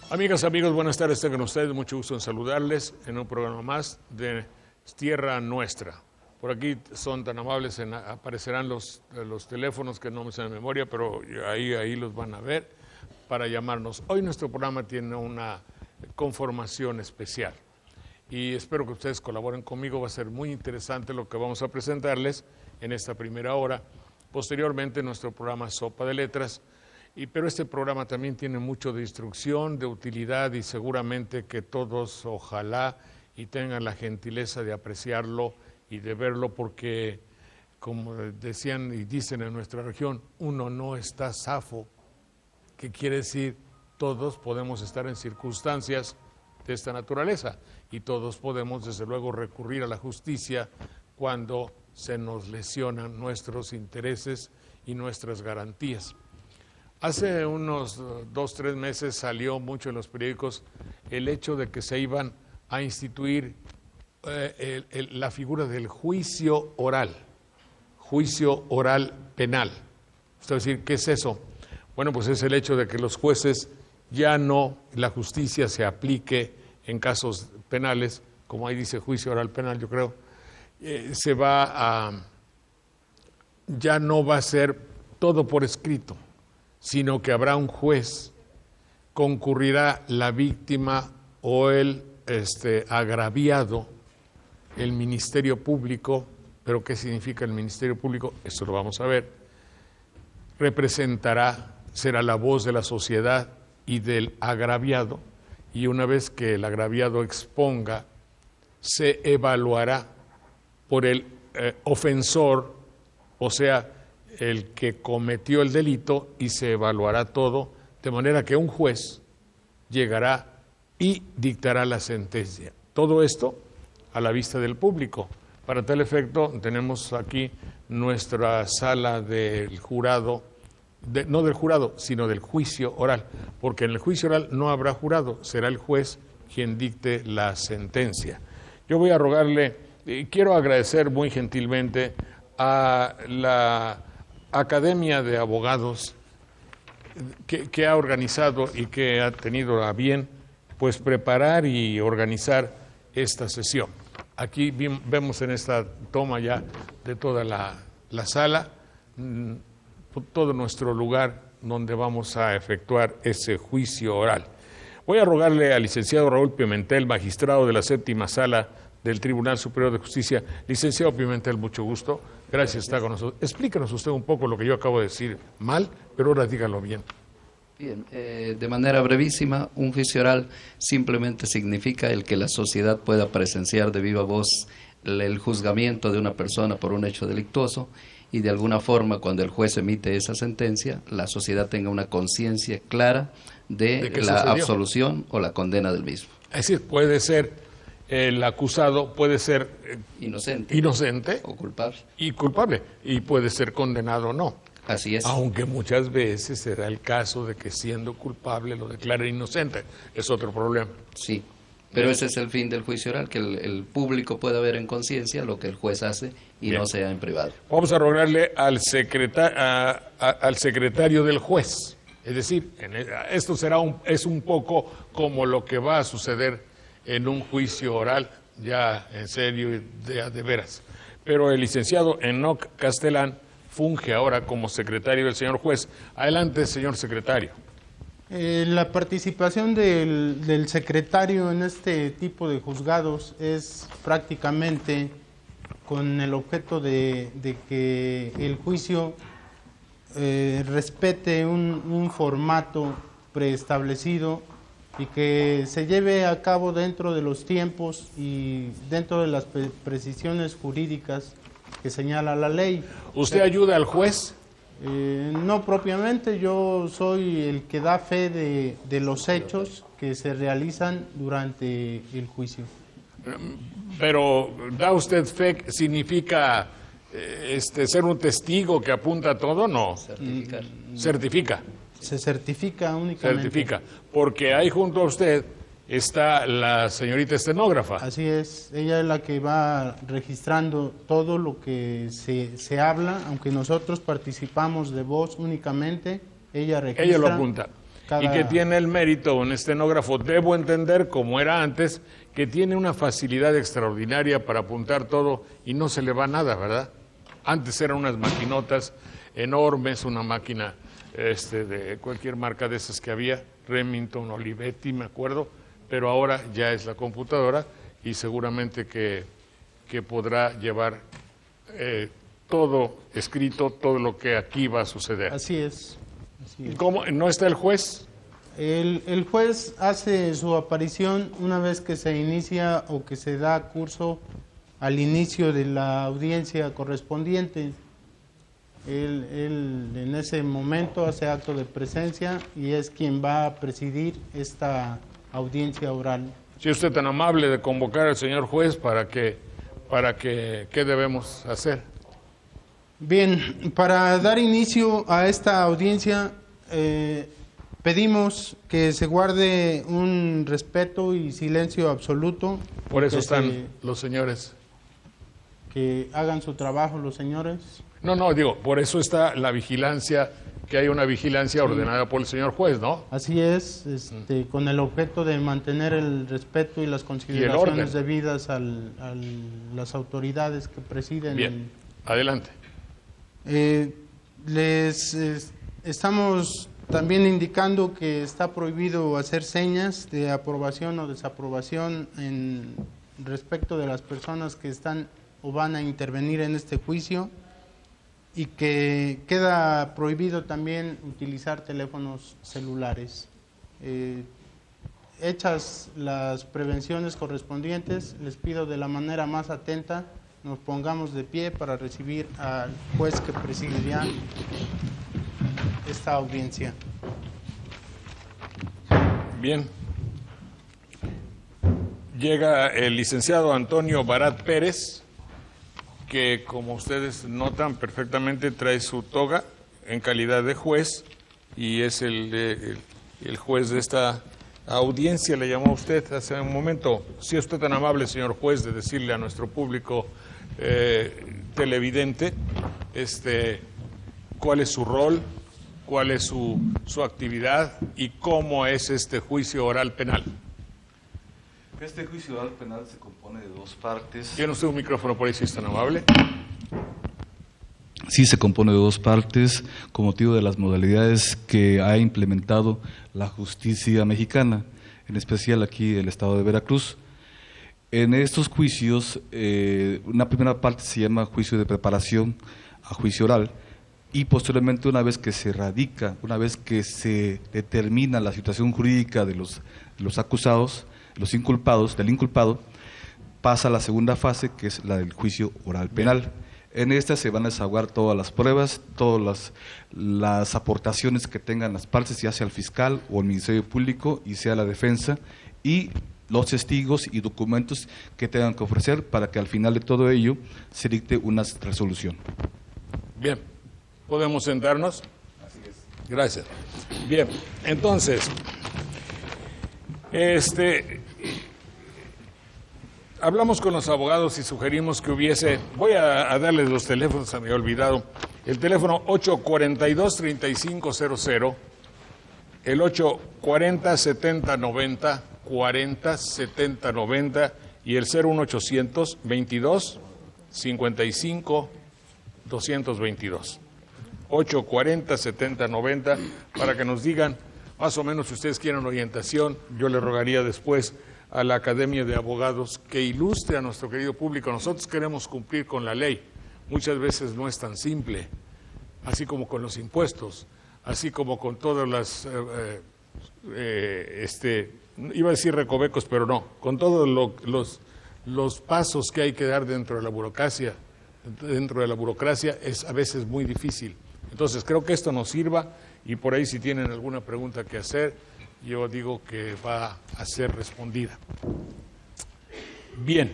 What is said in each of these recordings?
Amigas, amigos, buenas tardes, tengan ustedes, mucho gusto en saludarles en un programa más de Tierra Nuestra. Por aquí son tan amables, aparecerán los teléfonos que no me sé de memoria, pero ahí los van a ver para llamarnos. Hoy nuestro programa tiene una conformación especial y espero que ustedes colaboren conmigo, va a ser muy interesante lo que vamos a presentarles en esta primera hora. Posteriormente nuestro programa Sopa de Letras, pero este programa también tiene mucho de instrucción, de utilidad y seguramente que todos ojalá y tengan la gentileza de apreciarlo y de verlo porque, como decían y dicen en nuestra región, uno no está zafo, que quiere decir todos podemos estar en circunstancias de esta naturaleza y todos podemos desde luego recurrir a la justicia cuando se nos lesionan nuestros intereses y nuestras garantías. Hace unos 2 o 3 meses salió mucho en los periódicos el hecho de que se iban a instituir la figura del juicio oral penal. Usted va a decir, ¿qué es eso? Bueno, pues es el hecho de que los jueces ya no, la justicia se aplique en casos penales, como ahí dice juicio oral penal, yo creo, ya no va a ser todo por escrito, sino que habrá un juez, concurrirá la víctima o el agraviado, el Ministerio Público, pero ¿qué significa el Ministerio Público? Esto lo vamos a ver. Representará, será la voz de la sociedad y del agraviado, y una vez que el agraviado exponga, se evaluará por el ofensor, o sea, el que cometió el delito, y se evaluará todo, de manera que un juez llegará y dictará la sentencia. Todo esto a la vista del público. Para tal efecto, tenemos aquí nuestra sala del jurado, no del jurado, sino del juicio oral, porque en el juicio oral no habrá jurado, será el juez quien dicte la sentencia. Yo voy a rogarle, quiero agradecer muy gentilmente a la Academia de Abogados que ha organizado y que ha tenido a bien pues preparar y organizar esta sesión. Aquí vemos en esta toma ya de toda la sala, todo nuestro lugar donde vamos a efectuar ese juicio oral. Voy a rogarle al licenciado Raúl Pimentel, magistrado de la 7ª Sala del Tribunal Superior de Justicia. Licenciado Pimentel, mucho gusto. Gracias, está con nosotros. Explícanos usted un poco lo que yo acabo de decir mal, pero ahora dígalo bien. Bien, de manera brevísima, un juicio oral simplemente significa el que la sociedad pueda presenciar de viva voz el juzgamiento de una persona por un hecho delictuoso y de alguna forma cuando el juez emite esa sentencia, la sociedad tenga una conciencia clara de la absolución o la condena del mismo. Es decir, puede ser el acusado, puede ser inocente o culpable. Y puede ser condenado o no. Así es. Aunque muchas veces se da el caso de que siendo culpable lo declaren inocente. Es otro problema. Sí, pero ese es el fin del juicio oral, que el público pueda ver en conciencia lo que el juez hace y no sea en privado. Vamos a rogarle al secretario del juez. Es decir, esto es un poco como lo que va a suceder en un juicio oral, ya en serio y de veras. Pero el licenciado Enoc Castelán funge ahora como secretario del señor juez. Adelante, señor secretario. La participación del secretario en este tipo de juzgados es prácticamente con el objeto de que el juicio respete un formato preestablecido y que se lleve a cabo dentro de los tiempos y dentro de las precisiones jurídicas que señala la ley. ¿Usted ayuda al juez? No propiamente, yo soy el que da fe de los hechos que se realizan durante el juicio. Pero da usted fe, ¿significa ser un testigo que apunta a todo? No. Certificar. Certifica. Se certifica únicamente. Certifica, porque ahí junto a usted está la señorita estenógrafa. Así es, ella es la que va registrando todo lo que se habla, aunque nosotros participamos de voz únicamente, ella registra. Ella lo apunta. Y que tiene el mérito, un estenógrafo, debo entender, como era antes, que tiene una facilidad extraordinaria para apuntar todo y no se le va nada, ¿verdad? Antes eran unas maquinotas enormes, una máquina de cualquier marca de esas que había, Remington, Olivetti, me acuerdo, pero ahora ya es la computadora y seguramente que podrá llevar todo escrito, todo lo que aquí va a suceder. Así es. ¿Cómo? ¿No está el juez? El juez hace su aparición una vez que se inicia o que se da curso al inicio de la audiencia correspondiente. Él en ese momento hace acto de presencia y es quien va a presidir esta audiencia oral. Si usted es tan amable de convocar al señor juez para que ¿qué debemos hacer? Bien, para dar inicio a esta audiencia pedimos que se guarde un respeto y silencio absoluto. Por eso están los señores. Que hagan su trabajo los señores. No, digo, por eso está la vigilancia, que hay una vigilancia ordenada por el señor juez, ¿no? Así es, con el objeto de mantener el respeto y las consideraciones debidas a las autoridades que presiden. Bien, adelante. Estamos también indicando que está prohibido hacer señas de aprobación o desaprobación en respecto de las personas que están o van a intervenir en este juicio, y que queda prohibido también utilizar teléfonos celulares. Hechas las prevenciones correspondientes, les pido de la manera más atenta nos pongamos de pie para recibir al juez que presidirá esta audiencia. Bien. Llega el licenciado Antonio Barat Pérez, que como ustedes notan perfectamente trae su toga en calidad de juez y es el juez de esta audiencia, le llamó usted hace un momento. Si es usted tan amable, señor juez, de decirle a nuestro público televidente cuál es su rol, cuál es su actividad y cómo es este juicio oral penal. Este juicio oral penal se compone de dos partes. ¿Tiene usted un micrófono por ahí, si es tan amable? Sí, se compone de dos partes con motivo de las modalidades que ha implementado la justicia mexicana, en especial aquí el estado de Veracruz. En estos juicios, una primera parte se llama juicio de preparación a juicio oral, y posteriormente, una vez que se radica, una vez que se determina la situación jurídica de los acusados, los inculpados, del inculpado, pasa a la segunda fase, que es la del juicio oral penal. En esta se van a desahogar todas las pruebas, todas las aportaciones que tengan las partes, ya sea el fiscal o el Ministerio Público y sea la defensa, y los testigos y documentos que tengan que ofrecer para que al final de todo ello se dicte una resolución. Bien, ¿podemos sentarnos? Así es. Gracias. Bien, entonces, hablamos con los abogados y sugerimos que hubiese, voy a darles los teléfonos, se me había olvidado, el teléfono 842-3500, el 840-7090, 40-7090 y el 01800 22 55 222. 840-7090 para que nos digan más o menos si ustedes quieren orientación. Yo le rogaría después a la Academia de Abogados que ilustre a nuestro querido público. Nosotros queremos cumplir con la ley. Muchas veces no es tan simple, así como con los impuestos, así como con todas las, iba a decir recovecos, pero no, con todos los pasos que hay que dar dentro de la burocracia. Dentro de la burocracia es a veces muy difícil. Entonces creo que esto nos sirva y por ahí si tienen alguna pregunta que hacer, yo digo que va a ser respondida. Bien,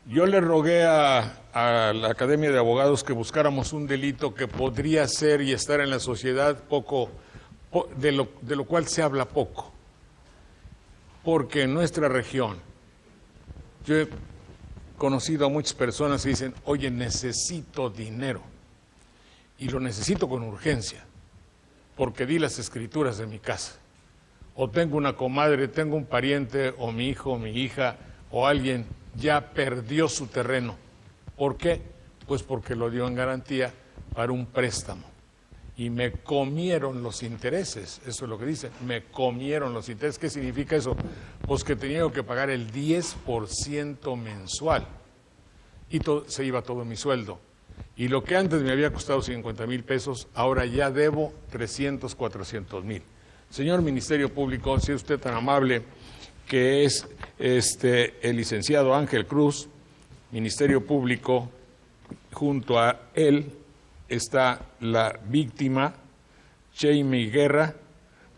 yo le rogué a la Academia de Abogados que buscáramos un delito que podría ser y estar en la sociedad de lo cual se habla poco, porque en nuestra región, yo he conocido a muchas personas que dicen, oye, necesito dinero, y lo necesito con urgencia, porque di las escrituras de mi casa. o tengo una comadre, tengo un pariente, o mi hijo, mi hija, o alguien ya perdió su terreno. ¿Por qué? Pues porque lo dio en garantía para un préstamo. Y me comieron los intereses, eso es lo que dice, me comieron los intereses. ¿Qué significa eso? Pues que tenía que pagar el 10% mensual y se iba todo mi sueldo. Y lo que antes me había costado 50,000 pesos, ahora ya debo 300, 400,000. Señor Ministerio Público, si usted tan amable, que es el licenciado Ángel Cruz, Ministerio Público, junto a él está la víctima, Jamie Guerra.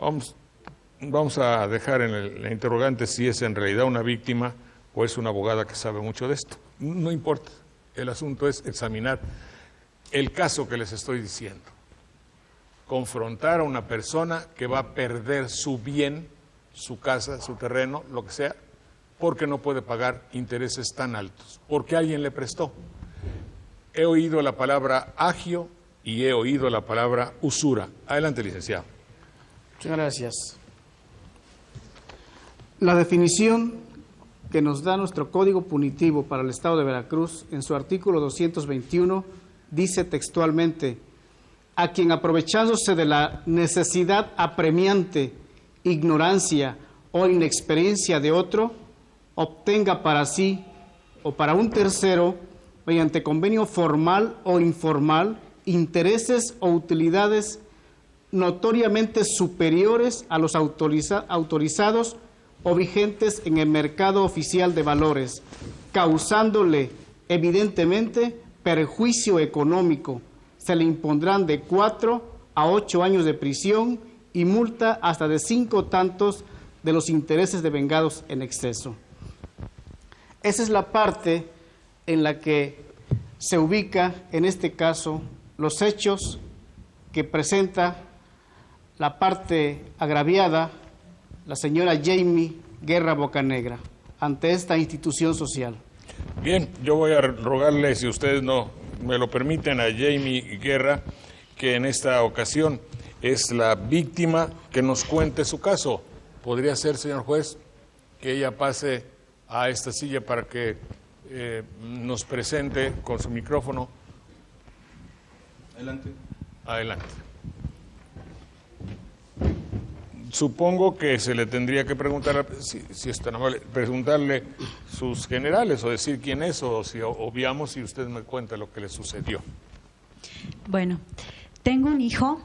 Vamos a dejar en la interrogante si es en realidad una víctima o es una abogada que sabe mucho de esto. No importa, el asunto es examinar el caso que les estoy diciendo. Confrontar a una persona que va a perder su bien, su casa, su terreno, lo que sea, porque no puede pagar intereses tan altos, porque alguien le prestó. He oído la palabra agio y he oído la palabra usura. Adelante, licenciado. Muchas gracias. La definición que nos da nuestro Código Punitivo para el Estado de Veracruz, en su artículo 221, dice textualmente: a quien aprovechándose de la necesidad apremiante, ignorancia o inexperiencia de otro, obtenga para sí o para un tercero, mediante convenio formal o informal, intereses o utilidades notoriamente superiores a los autorizados o vigentes en el mercado oficial de valores, causándole evidentemente perjuicio económico. Se le impondrán de 4 a 8 años de prisión y multa hasta de 5 tantos de los intereses devengados en exceso. Esa es la parte en la que se ubica, en este caso, los hechos que presenta la parte agraviada, la señora Jamie Guerra Bocanegra, ante esta institución social. Bien, yo voy a rogarle, si ustedes no me lo permiten, a Jamie Guerra, que en esta ocasión es la víctima, que nos cuente su caso. ¿Podría ser, señor juez, que ella pase a esta silla para que nos presente con su micrófono? Adelante. Adelante. Supongo que se le tendría que preguntar, si es tan amable, preguntarle sus generales o decir quién es, o si obviamos y usted me cuenta lo que le sucedió. Bueno, tengo un hijo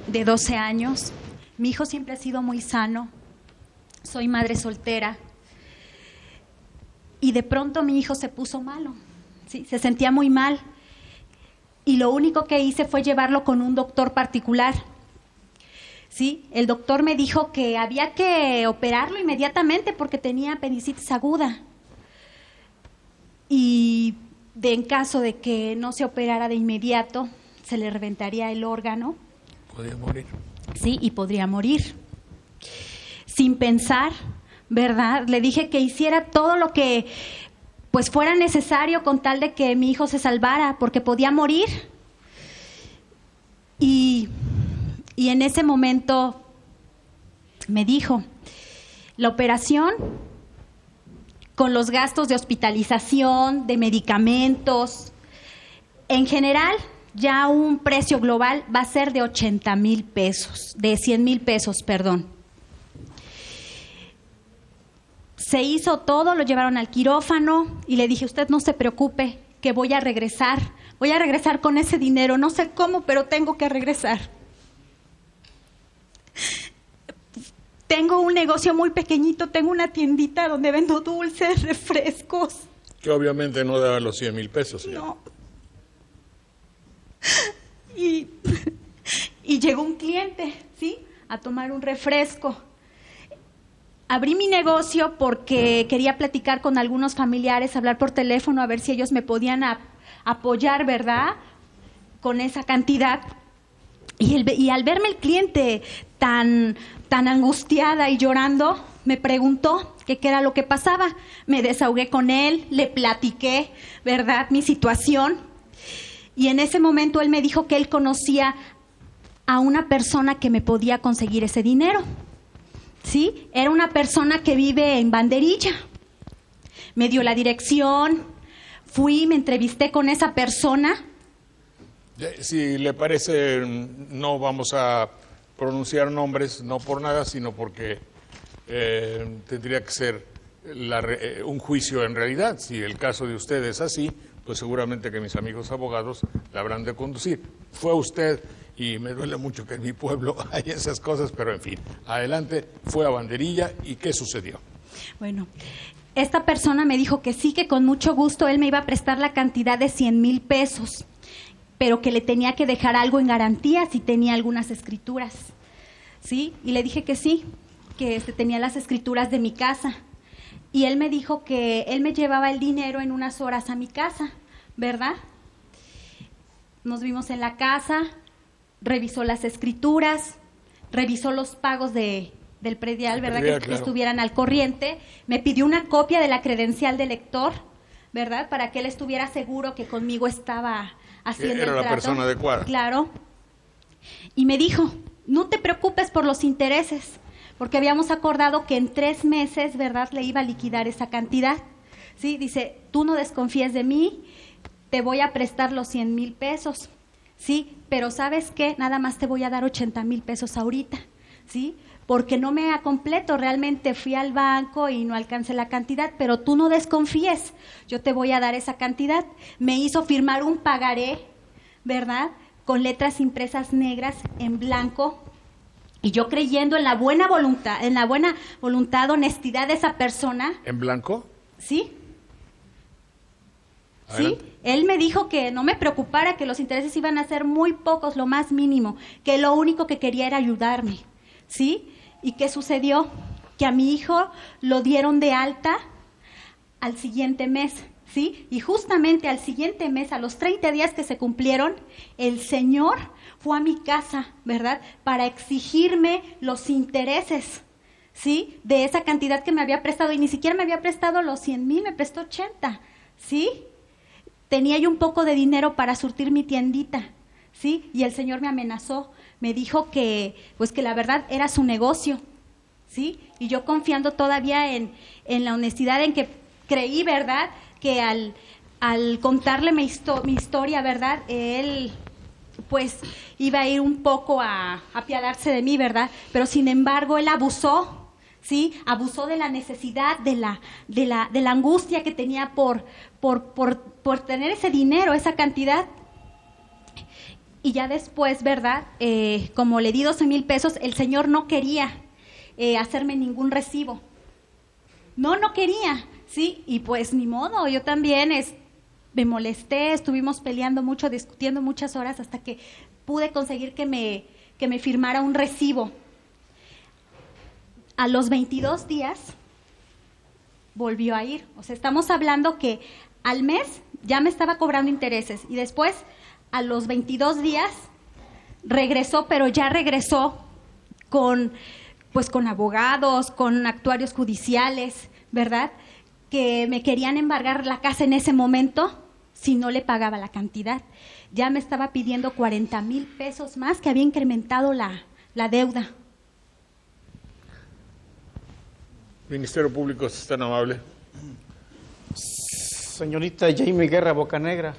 de 12 años. Mi hijo siempre ha sido muy sano. Soy madre soltera. Y de pronto mi hijo se puso malo, ¿sí? Se sentía muy mal. Y lo único que hice fue llevarlo con un doctor particular. ¿Sí? El doctor me dijo que había que operarlo inmediatamente porque tenía apendicitis aguda. Y en caso de que no se operara de inmediato, se le reventaría el órgano. Podría morir. Sí, y podría morir. Sin pensar, ¿verdad? Le dije que hiciera todo lo que pues fuera necesario con tal de que mi hijo se salvara, porque podía morir. Y en ese momento me dijo, la operación, con los gastos de hospitalización, de medicamentos, en general, ya un precio global va a ser de 80,000 pesos, de 100,000 pesos, perdón. Se hizo todo, lo llevaron al quirófano y le dije, usted no se preocupe, que voy a regresar con ese dinero, no sé cómo, pero tengo que regresar. Tengo un negocio muy pequeñito, tengo una tiendita donde vendo dulces, refrescos. Que obviamente no daba los 100,000 pesos. ¿Sí? No. Y llegó un cliente, ¿sí? A tomar un refresco. Abrí mi negocio porque quería platicar con algunos familiares, hablar por teléfono, a ver si ellos me podían apoyar, ¿verdad? Con esa cantidad. Y al verme el cliente tan angustiada y llorando, me preguntó qué era lo que pasaba. Me desahogué con él, le platiqué, ¿verdad?, mi situación. Y en ese momento él me dijo que él conocía a una persona que me podía conseguir ese dinero, ¿sí? Era una persona que vive en Banderilla. Me dio la dirección, fui, me entrevisté con esa persona. Si le parece, no vamos a pronunciar nombres, no por nada, sino porque tendría que ser un juicio en realidad. Si el caso de usted es así, pues seguramente que mis amigos abogados la habrán de conducir. Fue usted, y me duele mucho que en mi pueblo hay esas cosas, pero en fin, adelante, fue a Banderilla, ¿y qué sucedió? Bueno, esta persona me dijo que sí, que con mucho gusto él me iba a prestar la cantidad de 100,000 pesos, pero que le tenía que dejar algo en garantía si tenía algunas escrituras, ¿sí? Y le dije que sí, que tenía las escrituras de mi casa. Y él me dijo que él me llevaba el dinero en unas horas a mi casa, ¿verdad? Nos vimos en la casa, revisó las escrituras, revisó los pagos del predial, ¿verdad? Claro. Que estuvieran al corriente. Me pidió una copia de la credencial del lector, ¿verdad? Para que él estuviera seguro que conmigo estaba haciendo el trato. Era la persona adecuada. Claro. Y me dijo, no te preocupes por los intereses, porque habíamos acordado que en 3 meses, ¿verdad?, le iba a liquidar esa cantidad. ¿Sí? Dice, tú no desconfíes de mí, te voy a prestar los 100,000 pesos, ¿sí? Pero ¿sabes qué? Nada más te voy a dar 80,000 pesos ahorita, ¿sí? Porque no me completo, realmente fui al banco y no alcancé la cantidad, pero tú no desconfíes, yo te voy a dar esa cantidad. Me hizo firmar un pagaré, ¿verdad?, con letras impresas negras en blanco. Y yo creyendo en la buena voluntad, honestidad de esa persona. ¿En blanco? Sí. Adelante. Sí, él me dijo que no me preocupara, que los intereses iban a ser muy pocos, lo más mínimo, que lo único que quería era ayudarme, ¿sí? ¿Y qué sucedió? Que a mi hijo lo dieron de alta al siguiente mes, ¿sí? Y justamente al siguiente mes, a los 30 días que se cumplieron, el señor fue a mi casa, ¿verdad?, para exigirme los intereses, ¿sí?, de esa cantidad que me había prestado, y ni siquiera me había prestado los 100,000, me prestó 80, ¿sí? Tenía yo un poco de dinero para surtir mi tiendita, ¿sí? Y el señor me amenazó, me dijo que, pues que la verdad era su negocio, ¿sí? Y yo confiando todavía en la honestidad, en que creí, ¿verdad?, que al contarle mi historia, ¿verdad?, él pues iba a ir un poco a apiadarse de mí, ¿verdad? Pero sin embargo él abusó, ¿sí? Abusó de la necesidad, de la angustia que tenía por tener ese dinero, esa cantidad. Y ya después, ¿verdad?, como le di 12,000 pesos, el señor no quería hacerme ningún recibo. No quería, ¿sí? Y pues ni modo, yo también me molesté, estuvimos peleando mucho, discutiendo muchas horas hasta que pude conseguir que me firmara un recibo. A los 22 días volvió a ir. O sea, estamos hablando que al mes ya me estaba cobrando intereses y después a los 22 días regresó, pero ya regresó con abogados, con actuarios judiciales, ¿verdad?, que me querían embargar la casa en ese momento si no le pagaba la cantidad. Ya me estaba pidiendo 40,000 pesos más, que había incrementado la deuda. Ministerio Público, si es tan amable. Señorita Jaime Guerra Bocanegra,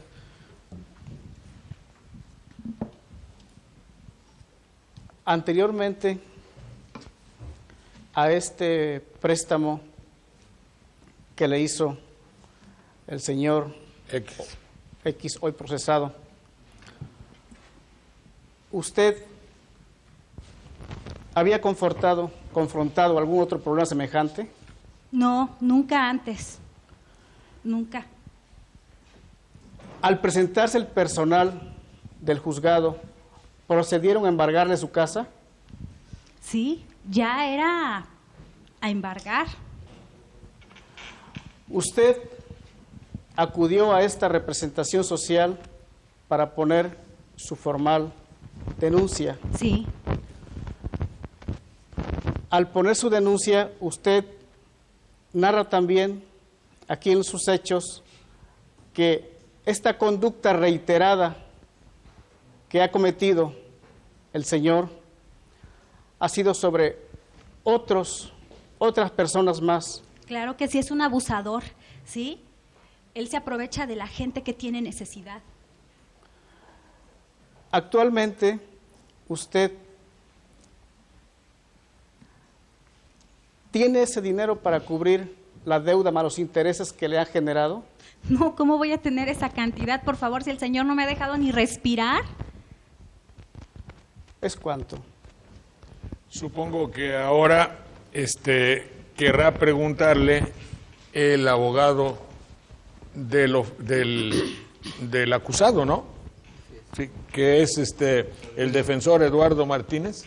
anteriormente a este préstamo que le hizo el señor X, hoy procesado, ¿usted había confrontado algún otro problema semejante? No, nunca antes, nunca. Al presentarse el personal del juzgado, ¿procedieron a embargarle su casa? Sí, ya era a embargar. ¿Usted acudió a esta representación social para poner su formal denuncia? Sí. Al poner su denuncia, usted narra también aquí en sus hechos que esta conducta reiterada que ha cometido el señor ha sido sobre otras personas más. Claro que sí, es un abusador, ¿sí? Él se aprovecha de la gente que tiene necesidad. Actualmente, usted tiene ese dinero para cubrir la deuda más los intereses que le han generado. No, ¿cómo voy a tener esa cantidad? Por favor, si el señor no me ha dejado ni respirar. ¿Es cuánto? Supongo que ahora querrá preguntarle el abogado del acusado, ¿no? Sí, que es el defensor Eduardo Martínez,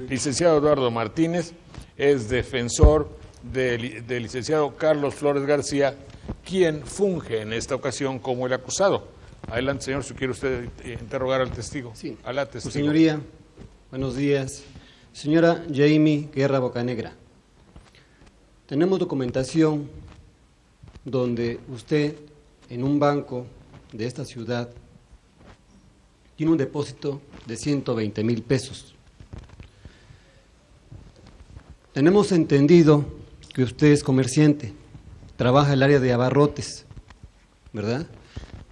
licenciado Eduardo Martínez, es defensor del licenciado Carlos Flores García, quien funge en esta ocasión como el acusado. Adelante, señor, si quiere usted interrogar al testigo. Sí, a la testigo. Su señoría, buenos días. Señora Jamie Guerra Bocanegra, tenemos documentación donde usted en un banco de esta ciudad tiene un depósito de 120,000 pesos. Tenemos entendido que usted es comerciante, trabaja en el área de abarrotes, ¿verdad?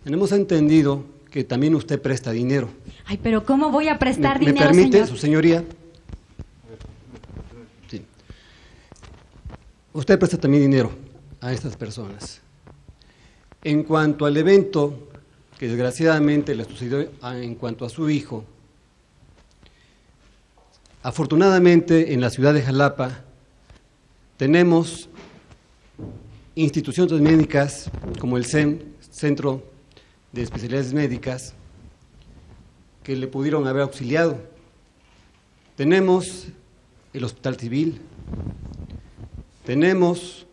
Tenemos entendido que también usted presta dinero. Ay, pero ¿cómo voy a prestar ¿Me dinero, permite, señor? su señoría? Sí. Usted presta también dinero a estas personas. En cuanto al evento que desgraciadamente le sucedió en cuanto a su hijo, afortunadamente en la ciudad de Jalapa tenemos instituciones médicas como el CEM, Centro de Especialidades Médicas, que le pudieron haber auxiliado. Tenemos el Hospital Civil, tenemos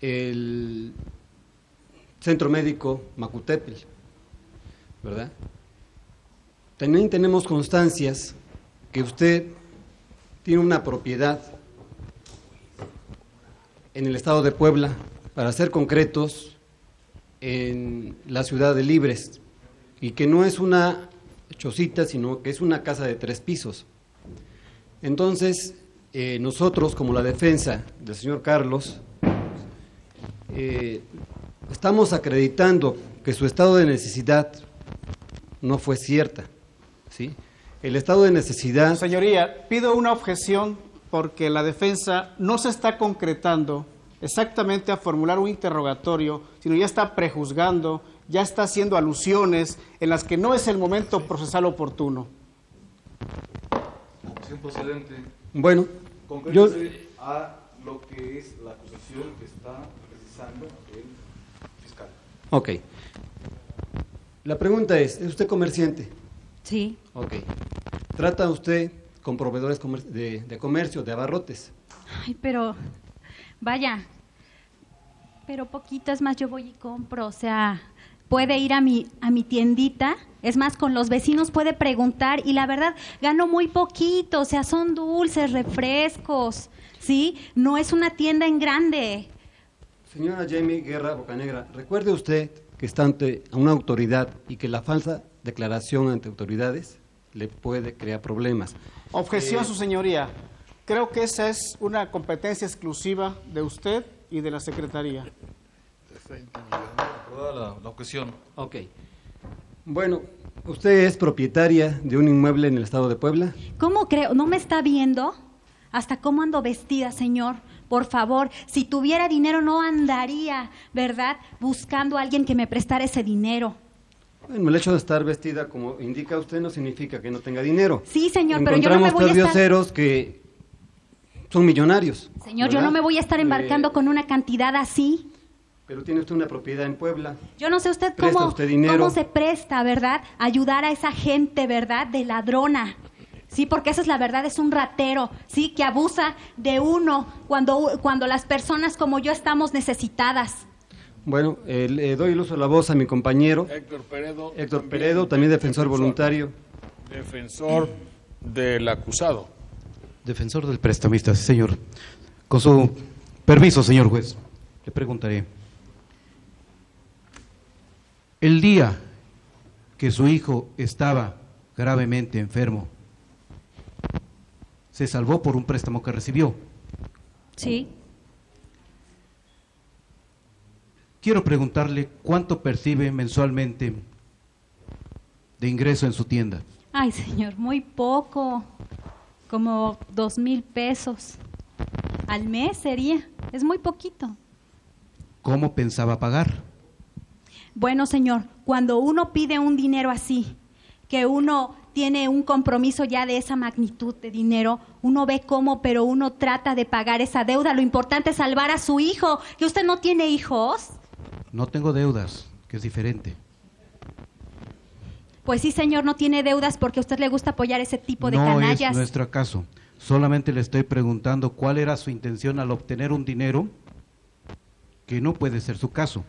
el Centro Médico Macutepel, ¿verdad? También tenemos constancias que usted tiene una propiedad en el estado de Puebla, para ser concretos, en la ciudad de Libres, y que no es una chocita, sino que es una casa de 3 pisos. Entonces, nosotros, como la defensa del señor Carlos, estamos acreditando que su estado de necesidad no fue cierta, ¿sí? El estado de necesidad... Señoría, pido una objeción porque la defensa no se está concretando exactamente a formular un interrogatorio, sino ya está prejuzgando, ya está haciendo alusiones en las que no es el momento procesal oportuno. Objeción procedente. Bueno, yo... a lo que es la acusación que está precisando el fiscal. Ok. La pregunta ¿es usted comerciante? Sí. Ok. ¿Trata usted con proveedores de comercio, de abarrotes? Ay, pero, vaya, pero poquito, es más, yo voy y compro, o sea, puede ir a mi tiendita, es más, con los vecinos puede preguntar, y la verdad, gano muy poquito, o sea, son dulces, refrescos, ¿sí? No es una tienda en grande. Señora Jamie Guerra Bocanegra, recuerde usted que está ante una autoridad y que la falsa declaración ante autoridades le puede crear problemas. Objeción, su señoría. Creo que esa es una competencia exclusiva de usted y de la Secretaría. Aprobada la objeción. Ok. Bueno, ¿usted es propietaria de un inmueble en el estado de Puebla? ¿Cómo creo? ¿No me está viendo? ¿Hasta cómo ando vestida, señor? Por favor, si tuviera dinero no andaría, ¿verdad?, buscando a alguien que me prestara ese dinero. Bueno, el hecho de estar vestida como indica usted no significa que no tenga dinero. Sí, señor, pero yo no me voy a estar... Encontramos dioseros que son millonarios. Señor, ¿verdad? yo no me voy a estar embarcando con una cantidad así. Pero tiene usted una propiedad en Puebla. Yo no sé usted ¿Presta cómo, usted dinero? cómo se presta, ¿verdad?, ayudar a esa gente, ¿verdad?, de ladrona. Sí, porque esa es la verdad, es un ratero, sí, que abusa de uno cuando las personas como yo estamos necesitadas. Bueno, le doy el uso de la voz a mi compañero Héctor Peredo, también defensor voluntario. Defensor del acusado. Defensor del prestamista, sí, señor. Con su permiso, señor juez, le preguntaré. El día que su hijo estaba gravemente enfermo, se salvó por un préstamo que recibió. Sí. Quiero preguntarle cuánto percibe mensualmente de ingreso en su tienda. Ay, señor, muy poco. Como 2,000 pesos. Al mes sería. Es muy poquito. ¿Cómo pensaba pagar? Bueno, señor, cuando uno pide un dinero así, que uno tiene un compromiso ya de esa magnitud de dinero, uno ve cómo, pero uno trata de pagar esa deuda. Lo importante es salvar a su hijo. ¿Que usted no tiene hijos? No tengo deudas, que es diferente. Pues sí, señor, no tiene deudas porque a usted le gusta apoyar ese tipo de canallas. No es nuestro caso. Solamente le estoy preguntando cuál era su intención al obtener un dinero, que no puede ser su caso.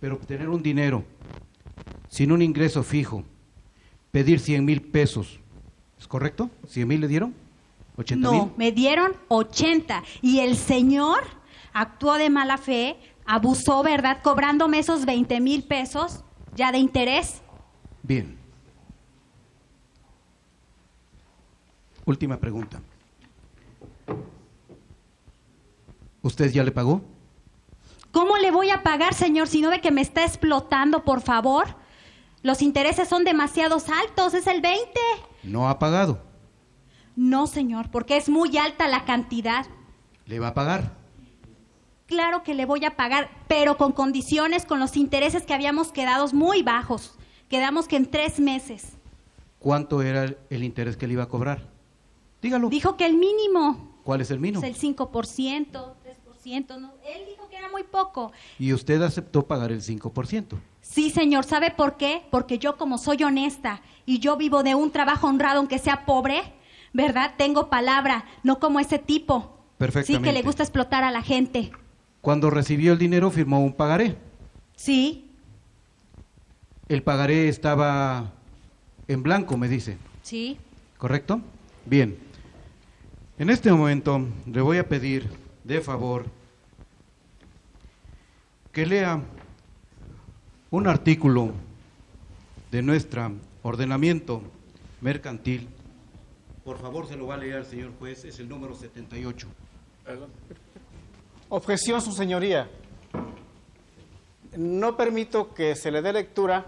Pero obtener un dinero sin un ingreso fijo, pedir 100,000 pesos, ¿es correcto? ¿100,000 le dieron? ¿80,000? No, me dieron 80 y el señor actuó de mala fe, abusó, ¿verdad? Cobrándome esos 20,000 pesos ya de interés. Bien. Última pregunta. ¿Usted ya le pagó? ¿Cómo le voy a pagar, señor, si no ve que me está explotando, por favor? Los intereses son demasiados altos, es el 20. ¿No ha pagado? No, señor, porque es muy alta la cantidad. ¿Le va a pagar? Claro que le voy a pagar, pero con condiciones, con los intereses que habíamos quedado muy bajos. Quedamos que en 3 meses. ¿Cuánto era el interés que le iba a cobrar? Dígalo. Dijo que el mínimo. ¿Cuál es el mínimo? Es el 5%, 3%. No, él dijo que era muy poco. Y usted aceptó pagar el 5%. Sí, señor. ¿Sabe por qué? Porque yo, como soy honesta y yo vivo de un trabajo honrado, aunque sea pobre, ¿verdad? Tengo palabra, no como ese tipo. Perfectamente. Sí, que le gusta explotar a la gente. Cuando recibió el dinero, firmó un pagaré. Sí. El pagaré estaba en blanco, me dice. Sí. ¿Correcto? Bien. En este momento le voy a pedir, de favor, que lea un artículo de nuestro ordenamiento mercantil. Por favor, se lo va a leer, señor juez, es el número 78. Objeción, su señoría. No permito que se le dé lectura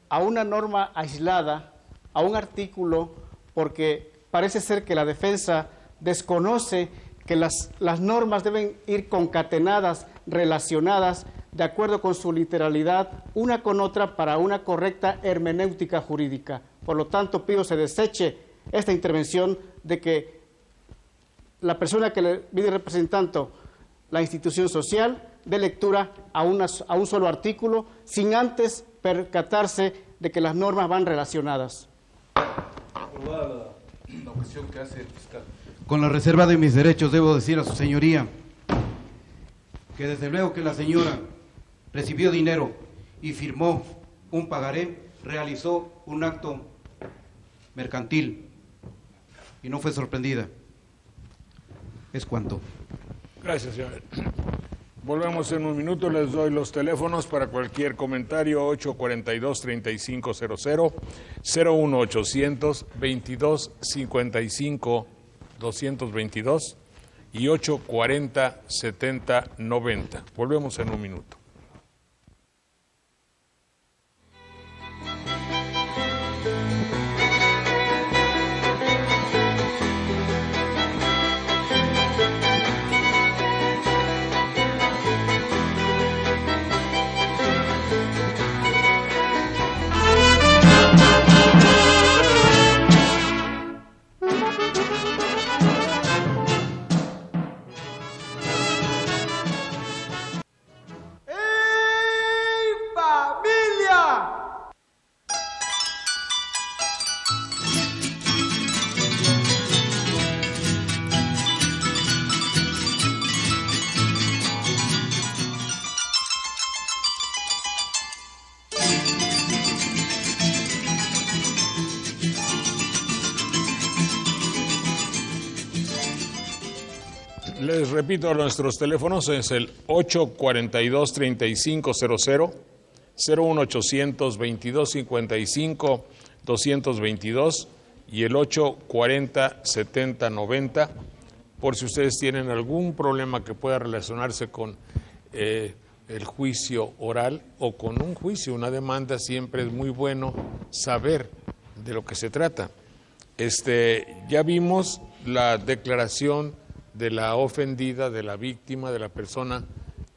a una norma aislada, a un artículo, porque parece ser que la defensa desconoce que las normas deben ir concatenadas, relacionadas, de acuerdo con su literalidad, una con otra para una correcta hermenéutica jurídica. Por lo tanto, pido se deseche esta intervención de que la persona que le viene representando la institución social dé lectura a un solo artículo sin antes percatarse de que las normas van relacionadas. La objeción que hace el fiscal. Con la reserva de mis derechos, debo decir a su señoría que desde luego que la señora recibió dinero y firmó un pagaré, realizó un acto mercantil y no fue sorprendida. Es cuanto. Gracias, señor. Volvemos en un minuto, les doy los teléfonos para cualquier comentario: 842-3500, 01800-2255-222 y 840-7090. Volvemos en un minuto. Les repito, nuestros teléfonos es el 842-3500, 01800-2255-222 y el 840-7090, por si ustedes tienen algún problema que pueda relacionarse con el juicio oral o con un juicio, una demanda. Siempre es muy bueno saber de lo que se trata. Ya vimos la declaración de la ofendida, de la víctima, de la persona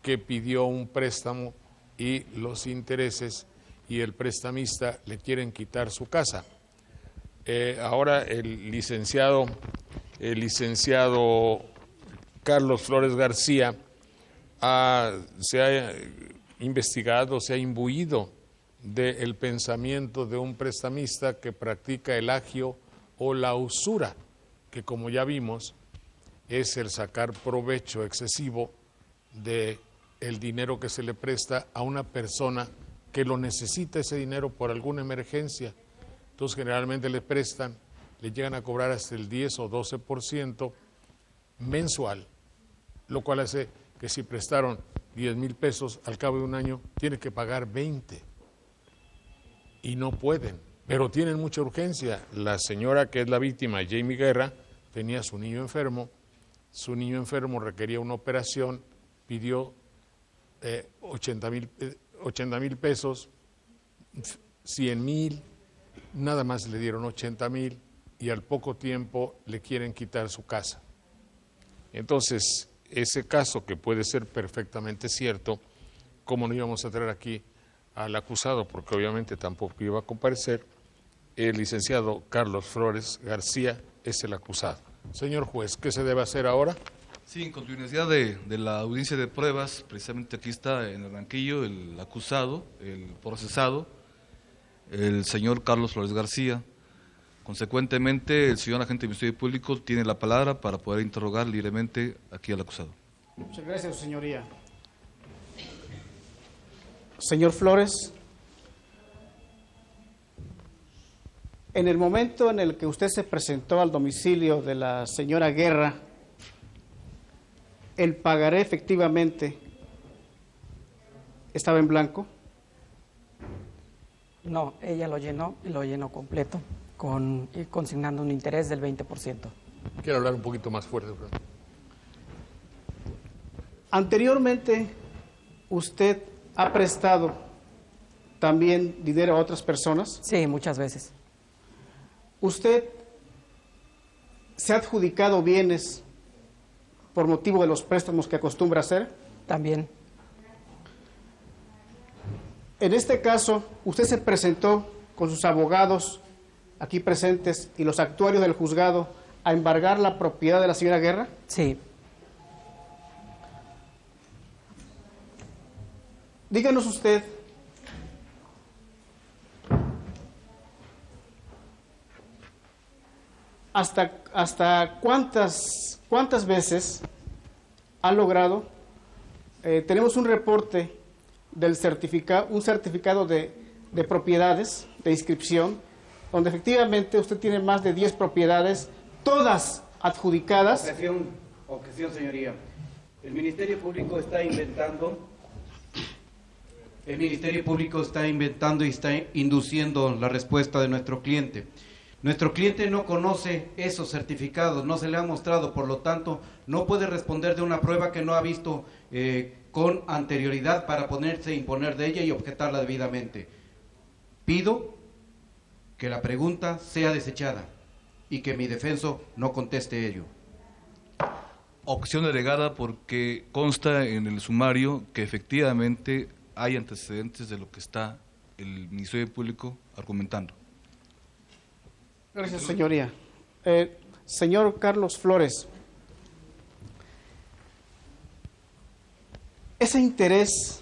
que pidió un préstamo y los intereses, y el prestamista le quieren quitar su casa. Ahora el licenciado Carlos Flores García se ha investigado, se ha imbuido del pensamiento de un prestamista que practica el agio o la usura, que como ya vimos es el sacar provecho excesivo de el dinero que se le presta a una persona que lo necesita, ese dinero, por alguna emergencia. Entonces generalmente le prestan, le llegan a cobrar hasta el 10 o 12% mensual, lo cual hace que si prestaron 10,000 pesos, al cabo de un año tiene que pagar 20 y no pueden, pero tienen mucha urgencia. La señora que es la víctima, Jamie Guerra, tenía su niño enfermo requería una operación, pidió 80,000 pesos, 100,000, nada más le dieron 80,000 y al poco tiempo le quieren quitar su casa. Entonces, ese caso, que puede ser perfectamente cierto, ¿cómo no íbamos a traer aquí al acusado? Porque obviamente tampoco iba a comparecer. El licenciado Carlos Flores García es el acusado. Señor juez, ¿qué se debe hacer ahora? Sí, en continuidad de la audiencia de pruebas, precisamente aquí está en el banquillo el acusado, el procesado, el señor Carlos Flores García. Consecuentemente, el señor agente del Ministerio Público tiene la palabra para poder interrogar libremente aquí al acusado. Muchas gracias, señoría. Señor Flores, en el momento en el que usted se presentó al domicilio de la señora Guerra, ¿el pagaré efectivamente estaba en blanco? No, ella lo llenó y lo llenó completo, y consignando un interés del 20%. Quiero hablar un poquito más fuerte. Anteriormente, ¿usted ha prestado también dinero a otras personas? Sí, muchas veces. ¿Usted se ha adjudicado bienes por motivo de los préstamos que acostumbra hacer? También. En este caso, ¿usted se presentó con sus abogados aquí presentes y los actuarios del juzgado a embargar la propiedad de la señora Guerra? Sí. Díganos usted, ¿hasta cuántas veces ha logrado? Tenemos un reporte del un certificado de propiedades, de inscripción, donde efectivamente usted tiene más de 10 propiedades, todas adjudicadas. Objeción, señoría. El Ministerio Público está inventando y está induciendo la respuesta de nuestro cliente. Nuestro cliente no conoce esos certificados, no se le ha mostrado, por lo tanto, no puede responder de una prueba que no ha visto con anterioridad para ponerse a imponer de ella y objetarla debidamente. Pido que la pregunta sea desechada y que mi defenso no conteste ello. Objeción delegada, porque consta en el sumario que efectivamente hay antecedentes de lo que está el Ministerio Público argumentando. Gracias, señoría. Señor Carlos Flores, ese interés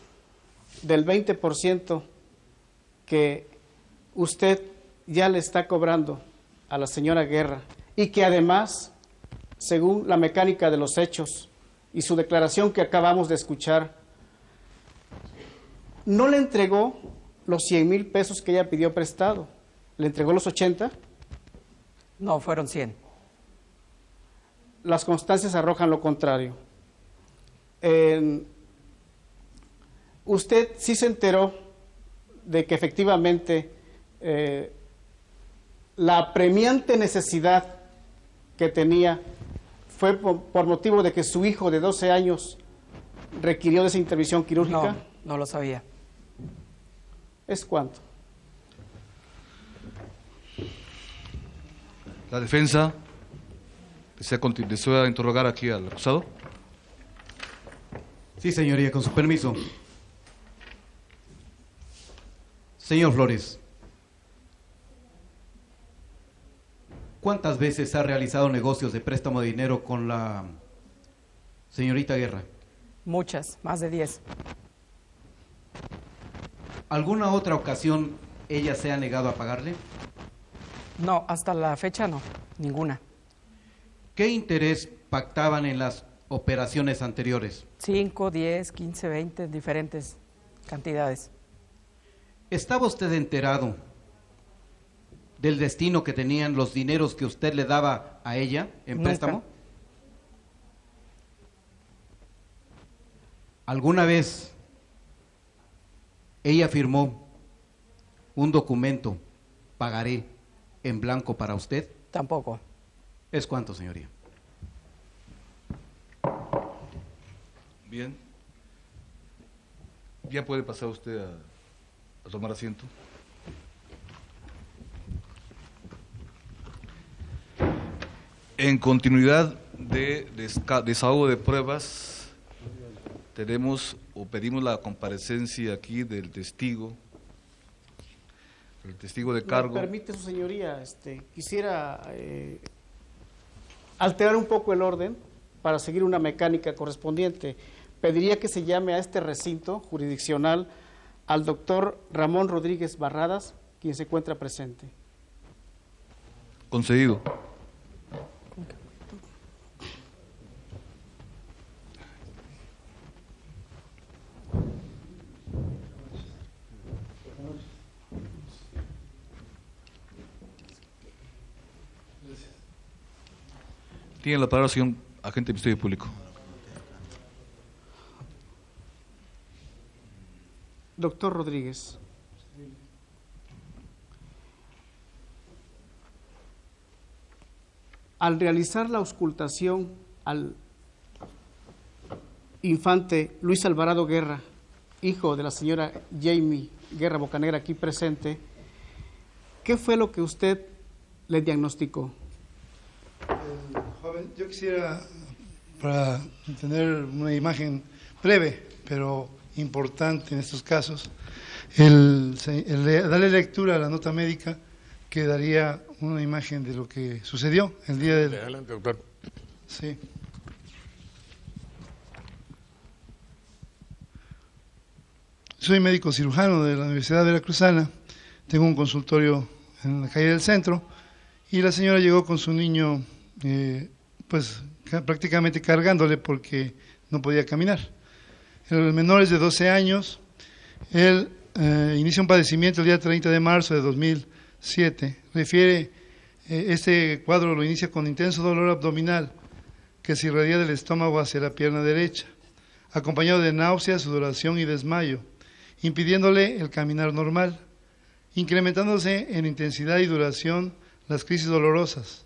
del 20% que usted ya le está cobrando a la señora Guerra y que además, según la mecánica de los hechos y su declaración que acabamos de escuchar, no le entregó los 100,000 pesos que ella pidió prestado, le entregó los 80. No, fueron 100. Las constancias arrojan lo contrario. Usted sí se enteró de que efectivamente la apremiante necesidad que tenía fue por motivo de que su hijo de 12 años requirió de esa intervención quirúrgica? No lo sabía. ¿Es cuánto? La defensa desea interrogar aquí al acusado. Sí, señoría, con su permiso. Señor Flores, ¿cuántas veces ha realizado negocios de préstamo de dinero con la señorita Guerra? Muchas, más de 10. ¿Alguna otra ocasión ella se ha negado a pagarle? No, hasta la fecha no, ninguna. ¿Qué interés pactaban en las operaciones anteriores? 5, 10, 15, 20, diferentes cantidades. ¿Estaba usted enterado del destino que tenían los dineros que usted le daba a ella en Nunca. préstamo? ¿Alguna vez ella firmó un documento, pagaré, en blanco para usted? Tampoco. ¿Es cuánto, señoría? Bien. Ya puede pasar usted a tomar asiento. En continuidad de desahogo de pruebas, tenemos o pedimos la comparecencia aquí del testigo, el testigo de cargo. ¿Me permite, su señoría? Quisiera alterar un poco el orden para seguir una mecánica correspondiente. Pediría que se llame a este recinto jurisdiccional al doctor Ramón Rodríguez Barradas, quien se encuentra presente. Concedido. Tiene la palabra, señor agente del Ministerio Público. Doctor Rodríguez. Al realizar la auscultación al infante Luis Alvarado Guerra, hijo de la señora Jamie Guerra Bocanegra aquí presente, ¿qué fue lo que usted le diagnosticó? Joven, yo quisiera, para tener una imagen breve, pero importante en estos casos, darle lectura a la nota médica que daría una imagen de lo que sucedió el día del... Adelante, doctor. Sí. Soy médico cirujano de la Universidad Veracruzana, tengo un consultorio en la calle del Centro, y la señora llegó con su niño, pues prácticamente cargándole porque no podía caminar. El menor es de 12 años, él inicia un padecimiento el día 30 de marzo de 2007, refiere, este cuadro lo inicia con intenso dolor abdominal que se irradia del estómago hacia la pierna derecha, acompañado de náuseas, sudoración y desmayo, impidiéndole el caminar normal, incrementándose en intensidad y duración las crisis dolorosas.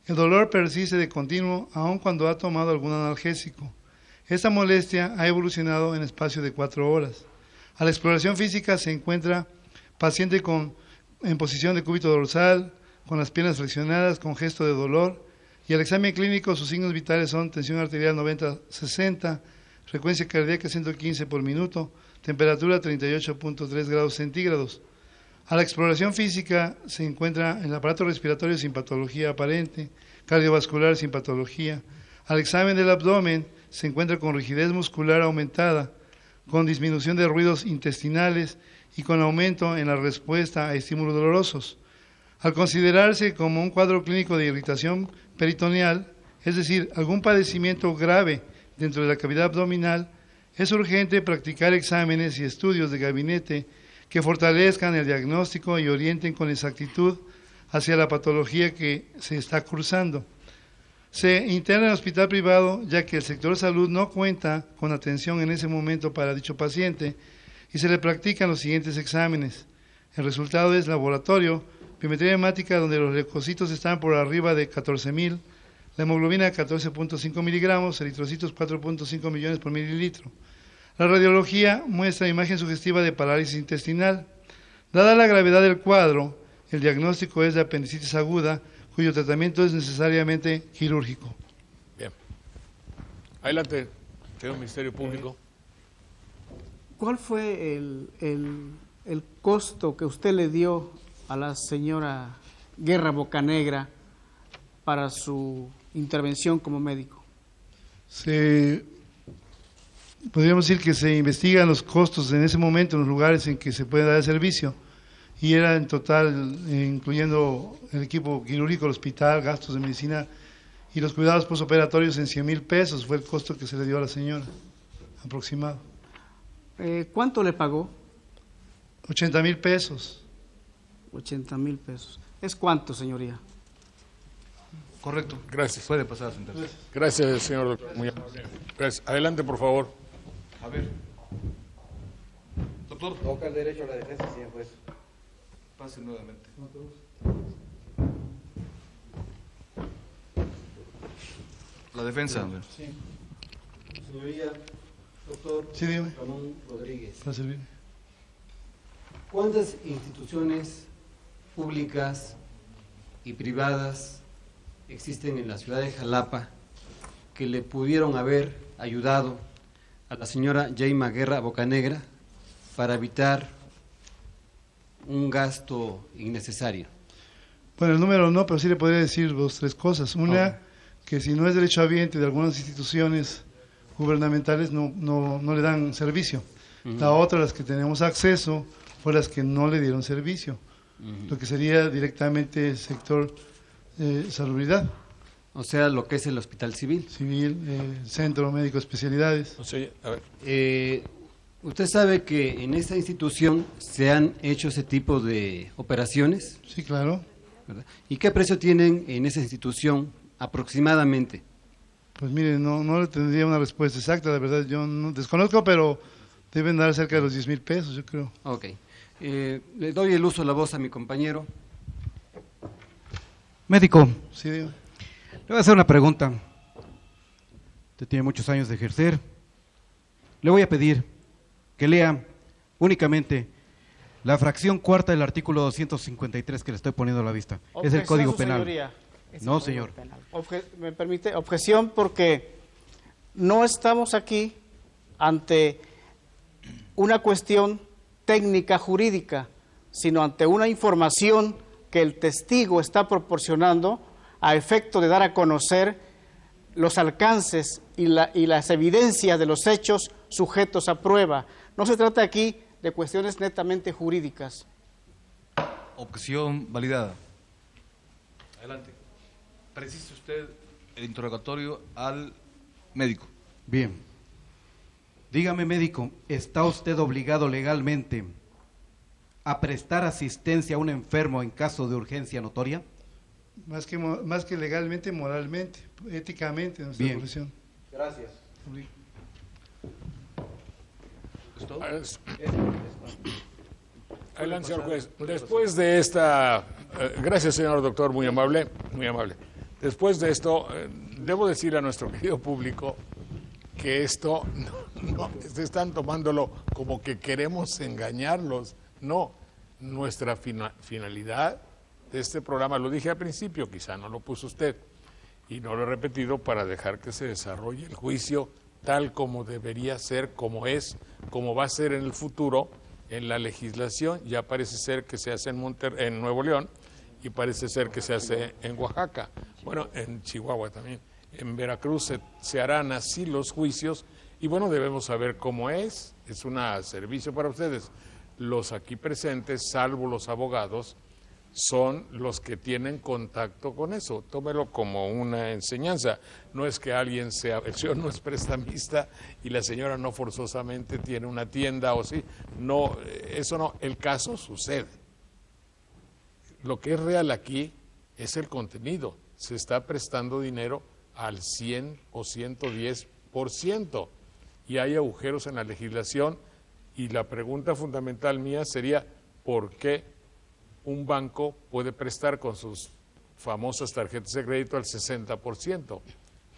El dolor persiste de continuo aun cuando ha tomado algún analgésico. Esta molestia ha evolucionado en espacio de 4 horas. A la exploración física se encuentra paciente en posición de cúbito dorsal, con las piernas flexionadas, con gesto de dolor, y al examen clínico sus signos vitales son tensión arterial 90-60, frecuencia cardíaca 115 por minuto, temperatura 38.3 grados centígrados. A la exploración física se encuentra el aparato respiratorio sin patología aparente, cardiovascular sin patología. Al examen del abdomen se encuentra con rigidez muscular aumentada, con disminución de ruidos intestinales y con aumento en la respuesta a estímulos dolorosos. Al considerarse como un cuadro clínico de irritación peritoneal, es decir, algún padecimiento grave dentro de la cavidad abdominal, es urgente practicar exámenes y estudios de gabinete que fortalezcan el diagnóstico y orienten con exactitud hacia la patología que se está cursando. Se interna en el hospital privado ya que el sector salud no cuenta con atención en ese momento para dicho paciente y se le practican los siguientes exámenes. El resultado es laboratorio biometría hemática donde los leucocitos están por arriba de 14.000, la hemoglobina 14.5 miligramos, eritrocitos 4.5 millones por mililitro. La radiología muestra imagen sugestiva de parálisis intestinal. Dada la gravedad del cuadro, el diagnóstico es de apendicitis aguda, cuyo tratamiento es necesariamente quirúrgico. Bien. Adelante, señor Ministerio Público. ¿Cuál fue el costo que usted le dio a la señora Guerra Bocanegra para su intervención como médico? Podríamos decir que se investigan los costos en ese momento en los lugares en que se puede dar el servicio, y era en total, incluyendo el equipo quirúrgico, el hospital, gastos de medicina y los cuidados postoperatorios, en 100,000 pesos fue el costo que se le dio a la señora, aproximado. ¿Cuánto le pagó? 80,000 pesos. 80,000 pesos. ¿Es cuánto, señoría? Correcto. Gracias. Puede pasar a sentarse. Gracias, señor doctor. Muy amable. Gracias. Adelante, por favor. A ver. Doctor. Toca el derecho a la defensa, señor juez. Pase nuevamente. La defensa. Sí. Señoría, doctor Sí, dígame. Ramón Rodríguez. Para servir. ¿Cuántas instituciones públicas y privadas existen en la ciudad de Jalapa que le pudieron haber ayudado a la señora Yeima Guerra Bocanegra para evitar un gasto innecesario? Bueno, el número no, pero sí le podría decir 2 o 3 cosas. Una, que si no es derechohabiente de algunas instituciones gubernamentales, no le dan servicio. La otra, las que tenemos acceso, fue las que no le dieron servicio, lo que sería directamente el sector salubridad. O sea, lo que es el Hospital Civil. Civil, Centro Médico de Especialidades. O sea, a ver. ¿Usted sabe que en esta institución se han hecho ese tipo de operaciones? Sí, claro. ¿Verdad? ¿Y qué precio tienen en esa institución aproximadamente? Pues mire, no le tendría una respuesta exacta, la verdad, yo no desconozco, pero deben dar cerca de los 10,000 pesos, yo creo. Ok. Le doy el uso de la voz a mi compañero. Médico, Sí, digo. le voy a hacer una pregunta. Usted tiene muchos años de ejercer. Le voy a pedir que lea únicamente la fracción cuarta del artículo 253 que le estoy poniendo a la vista. Es el Código Penal. No, señor. Me permite, objeción, porque no estamos aquí ante una cuestión técnica jurídica, sino ante una información que el testigo está proporcionando a efecto de dar a conocer los alcances y las evidencias de los hechos sujetos a prueba. No se trata aquí de cuestiones netamente jurídicas. Objeción validada. Adelante. Precise usted el interrogatorio al médico. Bien. Dígame, médico, ¿está usted obligado legalmente a prestar asistencia a un enfermo en caso de urgencia notoria? Más que legalmente, moralmente, éticamente, nuestra Bien. profesión. Gracias. Adelante, señor juez. Después de esta... gracias, señor doctor, muy amable, muy amable. Después de esto, debo decir a nuestro querido público que esto no se están tomándolo como que queremos engañarlos. No, nuestra finalidad de este programa, lo dije al principio, quizá no lo puso usted, y no lo he repetido para dejar que se desarrolle el juicio tal como debería ser, como es, como va a ser en el futuro en la legislación. Ya parece ser que se hace en Nuevo León y parece ser que se hace en Oaxaca, bueno, en Chihuahua también. En Veracruz se harán así los juicios y bueno, debemos saber cómo es un servicio para ustedes. Los aquí presentes, salvo los abogados, son los que tienen contacto con eso. Tómelo como una enseñanza. No es que alguien sea, el señor no es prestamista y la señora no forzosamente tiene una tienda o sí. No, eso no, el caso sucede. Lo que es real aquí es el contenido. Se está prestando dinero al 100 o 110%. Y hay agujeros en la legislación y la pregunta fundamental mía sería ¿por qué un banco puede prestar con sus famosas tarjetas de crédito al 60%.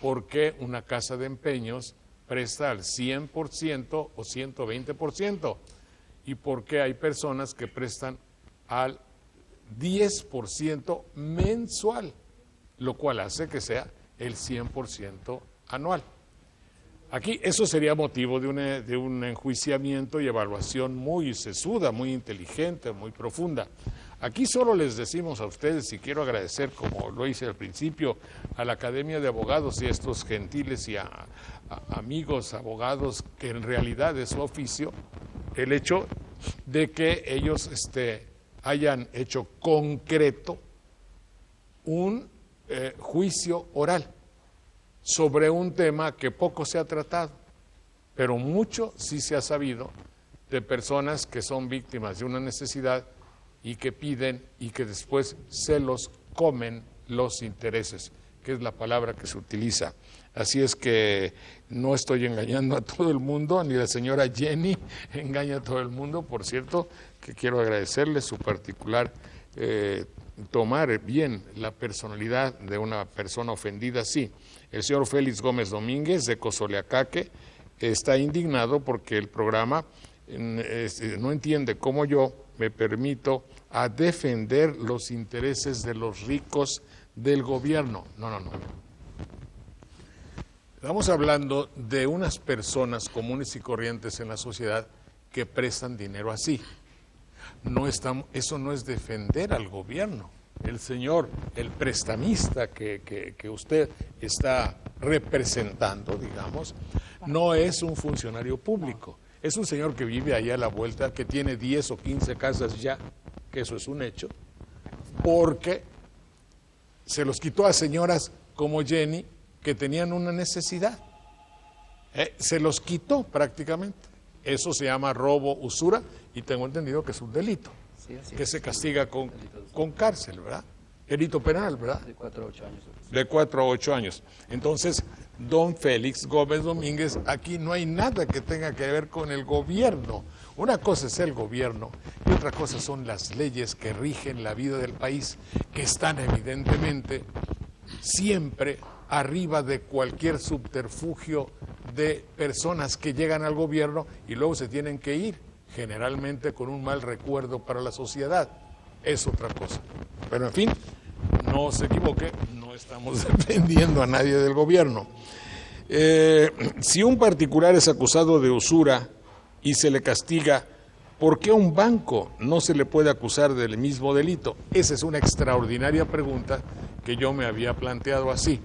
¿Por qué una casa de empeños presta al 100% o 120%? ¿Y por qué hay personas que prestan al 10% mensual? Lo cual hace que sea el 100% anual. Aquí eso sería motivo de un enjuiciamiento y evaluación muy sesuda, muy inteligente, muy profunda. Aquí solo les decimos a ustedes, y quiero agradecer, como lo hice al principio, a la Academia de Abogados y a estos gentiles y a amigos abogados, que en realidad es su oficio, el hecho de que ellos hayan hecho concreto un juicio oral sobre un tema que poco se ha tratado, pero mucho sí se ha sabido de personas que son víctimas de una necesidad y que piden y que después se los comen los intereses, que es la palabra que se utiliza. Así es que no estoy engañando a todo el mundo, ni la señora Jenny engaña a todo el mundo. Por cierto, que quiero agradecerle su particular tomar bien la personalidad de una persona ofendida. Sí, el señor Félix Gómez Domínguez de Cozoleacaque está indignado porque el programa no entiende cómo yo me permito a defender los intereses de los ricos del gobierno. No. Estamos hablando de unas personas comunes y corrientes en la sociedad que prestan dinero así. Eso no es defender al gobierno. El señor, el prestamista que usted está representando, digamos, no es un funcionario público. Es un señor que vive allá a la vuelta, que tiene 10 o 15 casas ya, que eso es un hecho, porque se los quitó a señoras como Jenny, que tenían una necesidad. Se los quitó prácticamente. Eso se llama robo, usura, y tengo entendido que es un delito, que se castiga con cárcel, ¿verdad? Delito penal, ¿verdad? De 4 a 8 años. De 4 a 8 años. Entonces, don Félix Gómez Domínguez, aquí no hay nada que tenga que ver con el gobierno. Una cosa es el gobierno y otra cosa son las leyes que rigen la vida del país, que están evidentemente siempre arriba de cualquier subterfugio de personas que llegan al gobierno y luego se tienen que ir, generalmente con un mal recuerdo para la sociedad. Es otra cosa. Pero en fin, no se equivoque, no estamos defendiendo a nadie del gobierno. Si un particular es acusado de usura y se le castiga, ¿por qué a un banco no se le puede acusar del mismo delito? Esa es una extraordinaria pregunta que yo me había planteado así.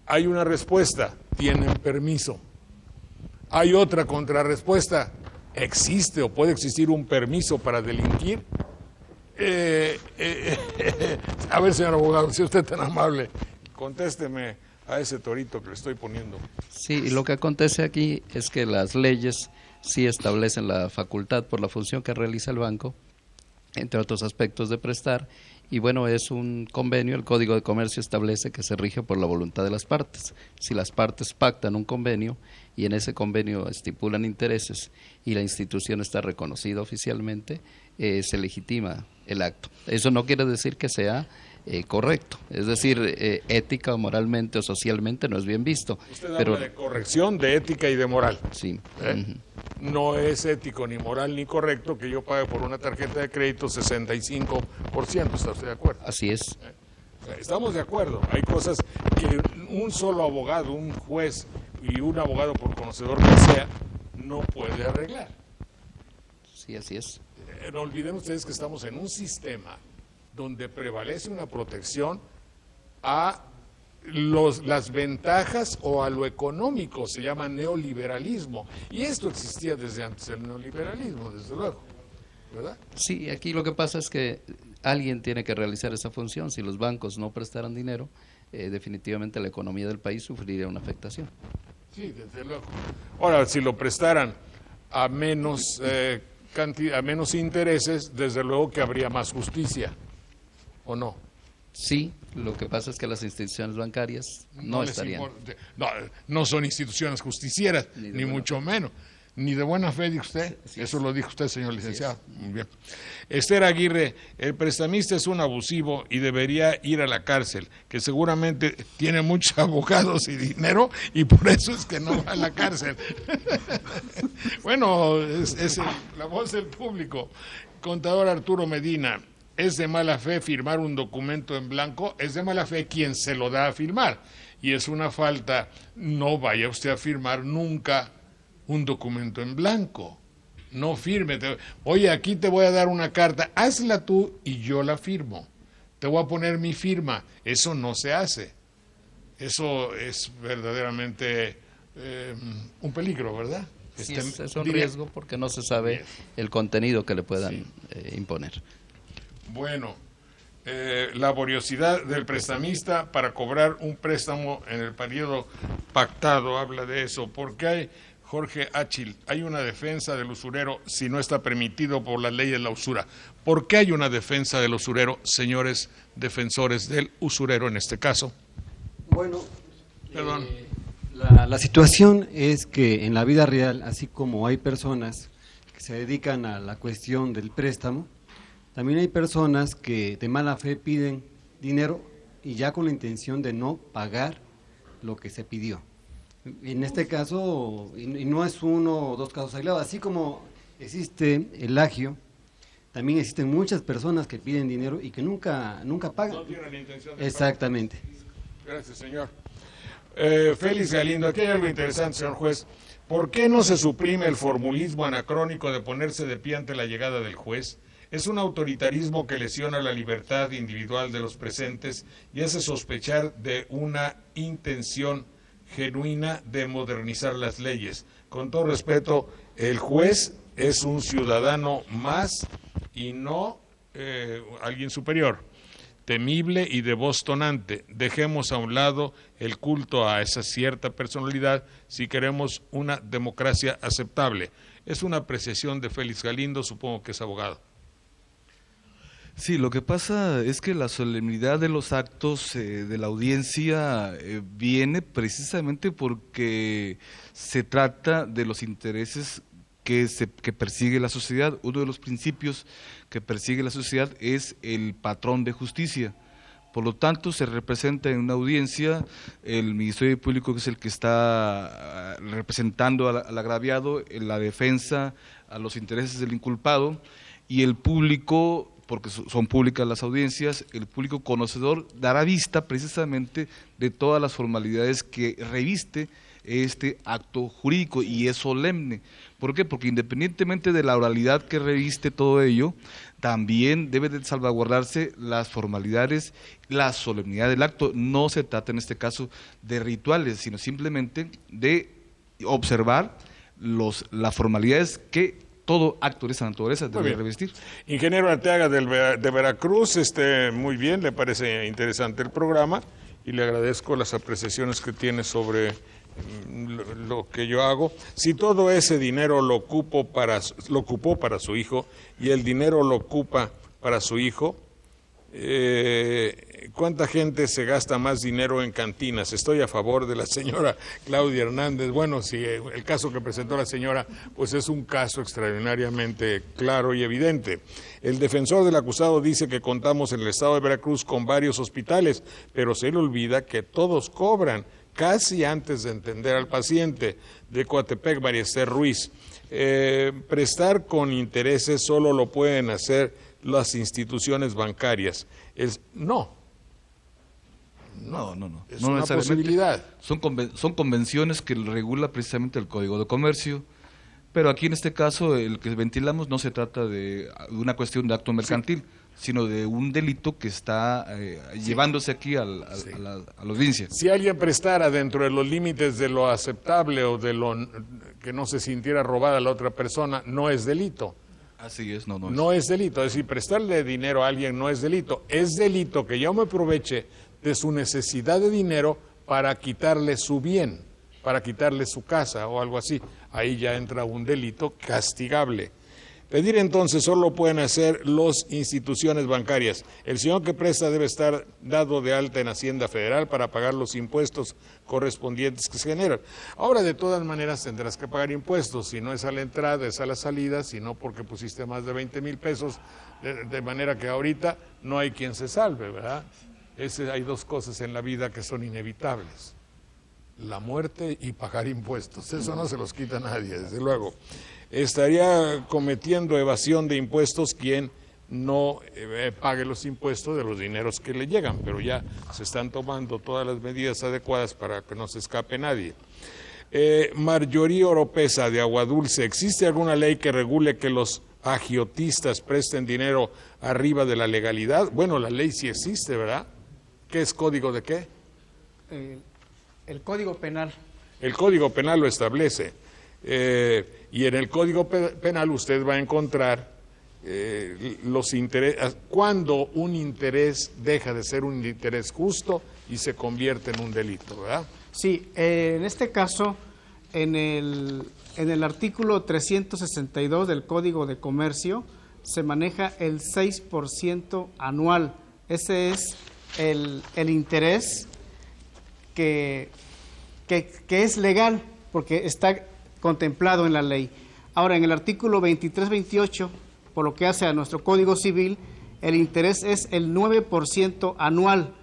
Hay una respuesta, tienen permiso. Hay otra contrarrespuesta, ¿existe o puede existir un permiso para delinquir? A ver, señor abogado, si usted es tan amable, contésteme a ese torito que le estoy poniendo. Sí, y lo que acontece aquí es que las leyes sí establecen la facultad por la función que realiza el banco, entre otros aspectos de prestar, y bueno, es un convenio, el Código de Comercio establece que se rige por la voluntad de las partes. Si las partes pactan un convenio y en ese convenio estipulan intereses y la institución está reconocida oficialmente, se legitima el acto. Eso no quiere decir que sea correcto, es decir, ética o moralmente o socialmente no es bien visto. Usted habla de corrección, de ética y de moral. Sí. No es ético, ni moral, ni correcto que yo pague por una tarjeta de crédito 65%, ¿está usted de acuerdo? Así es. Estamos de acuerdo, hay cosas que un solo abogado, un juez y un abogado por conocedor que sea, no puede arreglar. Sí, así es. No olviden ustedes que estamos en un sistema donde prevalece una protección a las ventajas o a lo económico, se llama neoliberalismo, y esto existía desde antes del neoliberalismo, desde luego, ¿verdad? Sí, aquí lo que pasa es que alguien tiene que realizar esa función. Si los bancos no prestaran dinero, definitivamente la economía del país sufriría una afectación. Sí, desde luego. Ahora, si lo prestaran a menos a menos intereses, desde luego que habría más justicia, ¿o no? Sí, lo que pasa es que las instituciones bancarias no estarían. No son instituciones justicieras, ni mucho menos. Ni de buena fe, dijo usted. Sí, Eso lo dijo usted, señor licenciado. Muy bien. Esther Aguirre, el prestamista es un abusivo y debería ir a la cárcel, que seguramente tiene muchos abogados y dinero y por eso es que no va a la cárcel. Bueno, es la voz del público. Contador Arturo Medina, ¿es de mala fe firmar un documento en blanco? Es de mala fe quien se lo da a firmar y es una falta. No vaya usted a firmar nunca un documento en blanco. No firme. Oye, aquí te voy a dar una carta, hazla tú y yo la firmo. Te voy a poner mi firma. Eso no se hace. Eso es verdaderamente un peligro, ¿verdad? Sí, es un riesgo porque no se sabe el contenido que le puedan imponer. Bueno, laboriosidad del prestamista para cobrar un préstamo en el periodo pactado, habla de eso. ¿Por qué hay, Jorge Achil, hay una defensa del usurero si no está permitido por las leyes la usura? ¿Por qué hay una defensa del usurero, señores defensores del usurero en este caso? Bueno, perdón. La situación es que en la vida real, así como hay personas que se dedican a la cuestión del préstamo, también hay personas que de mala fe piden dinero y ya con la intención de no pagar lo que se pidió. En este caso, y no es uno o dos casos aislados, así como existe el agio, también existen muchas personas que piden dinero y que nunca pagan. No tienen la intención de Exactamente. pagar. Gracias, señor. Félix Galindo, aquí hay algo interesante, señor juez. ¿Por qué no se suprime el formulismo anacrónico de ponerse de pie ante la llegada del juez? Es un autoritarismo que lesiona la libertad individual de los presentes y hace sospechar de una intención genuina de modernizar las leyes. Con todo respeto, el juez es un ciudadano más y no alguien superior, temible y de voz tonante. Dejemos a un lado el culto a esa cierta personalidad si queremos una democracia aceptable. Es una apreciación de Félix Galindo, supongo que es abogado. Sí, lo que pasa es que la solemnidad de los actos de la audiencia viene precisamente porque se trata de los intereses que persigue la sociedad. Uno de los principios que persigue la sociedad es el patrón de justicia. Por lo tanto, se representa en una audiencia el Ministerio Público, que es el que está representando al agraviado, en la defensa a los intereses del inculpado, y el público, porque son públicas las audiencias, el público conocedor dará vista precisamente de todas las formalidades que reviste este acto jurídico y es solemne. ¿Por qué? Porque independientemente de la oralidad que reviste todo ello, también debe de salvaguardarse las formalidades, la solemnidad del acto. No se trata en este caso de rituales, sino simplemente de observar las formalidades que todo acto de esa naturaleza debe revestir. Ingeniero Arteaga de Veracruz, muy bien, le parece interesante el programa y le agradezco las apreciaciones que tiene sobre lo que yo hago. Si todo ese dinero lo ocupó para su hijo y el dinero lo ocupa para su hijo, ¿cuánta gente se gasta más dinero en cantinas? Estoy a favor de la señora Claudia Hernández. Bueno, si el caso que presentó la señora, pues es un caso extraordinariamente claro y evidente. El defensor del acusado dice que contamos en el estado de Veracruz con varios hospitales, pero se le olvida que todos cobran casi antes de entender al paciente. De Coatepec, María Esther Ruiz. Prestar con intereses solo lo pueden hacer las instituciones bancarias. No. Es una posibilidad. Son convenciones que regula precisamente el Código de Comercio, pero aquí en este caso el que ventilamos no se trata de una cuestión de acto mercantil, sino de un delito que está llevándose aquí a la audiencia. Si alguien prestara dentro de los límites de lo aceptable o de lo que no se sintiera robada a la otra persona, no es delito. Así es, no es delito. Es decir, prestarle dinero a alguien no es delito. Es delito que yo me aproveche de su necesidad de dinero para quitarle su bien, para quitarle su casa o algo así. Ahí ya entra un delito castigable. Pedir entonces solo lo pueden hacer las instituciones bancarias. El señor que presta debe estar dado de alta en Hacienda Federal para pagar los impuestos correspondientes que se generan. Ahora, de todas maneras, tendrás que pagar impuestos, si no es a la entrada, es a la salida, si no porque pusiste más de 20,000 pesos, de manera que ahorita no hay quien se salve, ¿verdad? Hay dos cosas en la vida que son inevitables: la muerte y pagar impuestos. Eso no se los quita nadie, desde luego. Estaría cometiendo evasión de impuestos quien no pague los impuestos de los dineros que le llegan, pero ya se están tomando todas las medidas adecuadas para que no se escape nadie. Marjorie Oropesa, de Aguadulce: ¿existe alguna ley que regule que los agiotistas presten dinero arriba de la legalidad? Bueno, la ley sí existe, ¿verdad? ¿Qué es código de qué? El Código Penal. El Código Penal lo establece. Y en el Código Penal usted va a encontrar los intereses, cuando un interés deja de ser un interés justo y se convierte en un delito, ¿verdad? Sí, en este caso, en el artículo 362 del Código de Comercio se maneja el 6% anual. Ese es el interés que es legal, porque está contemplado en la ley. Ahora, en el artículo 23-28, por lo que hace a nuestro Código Civil, el interés es el 9% anual.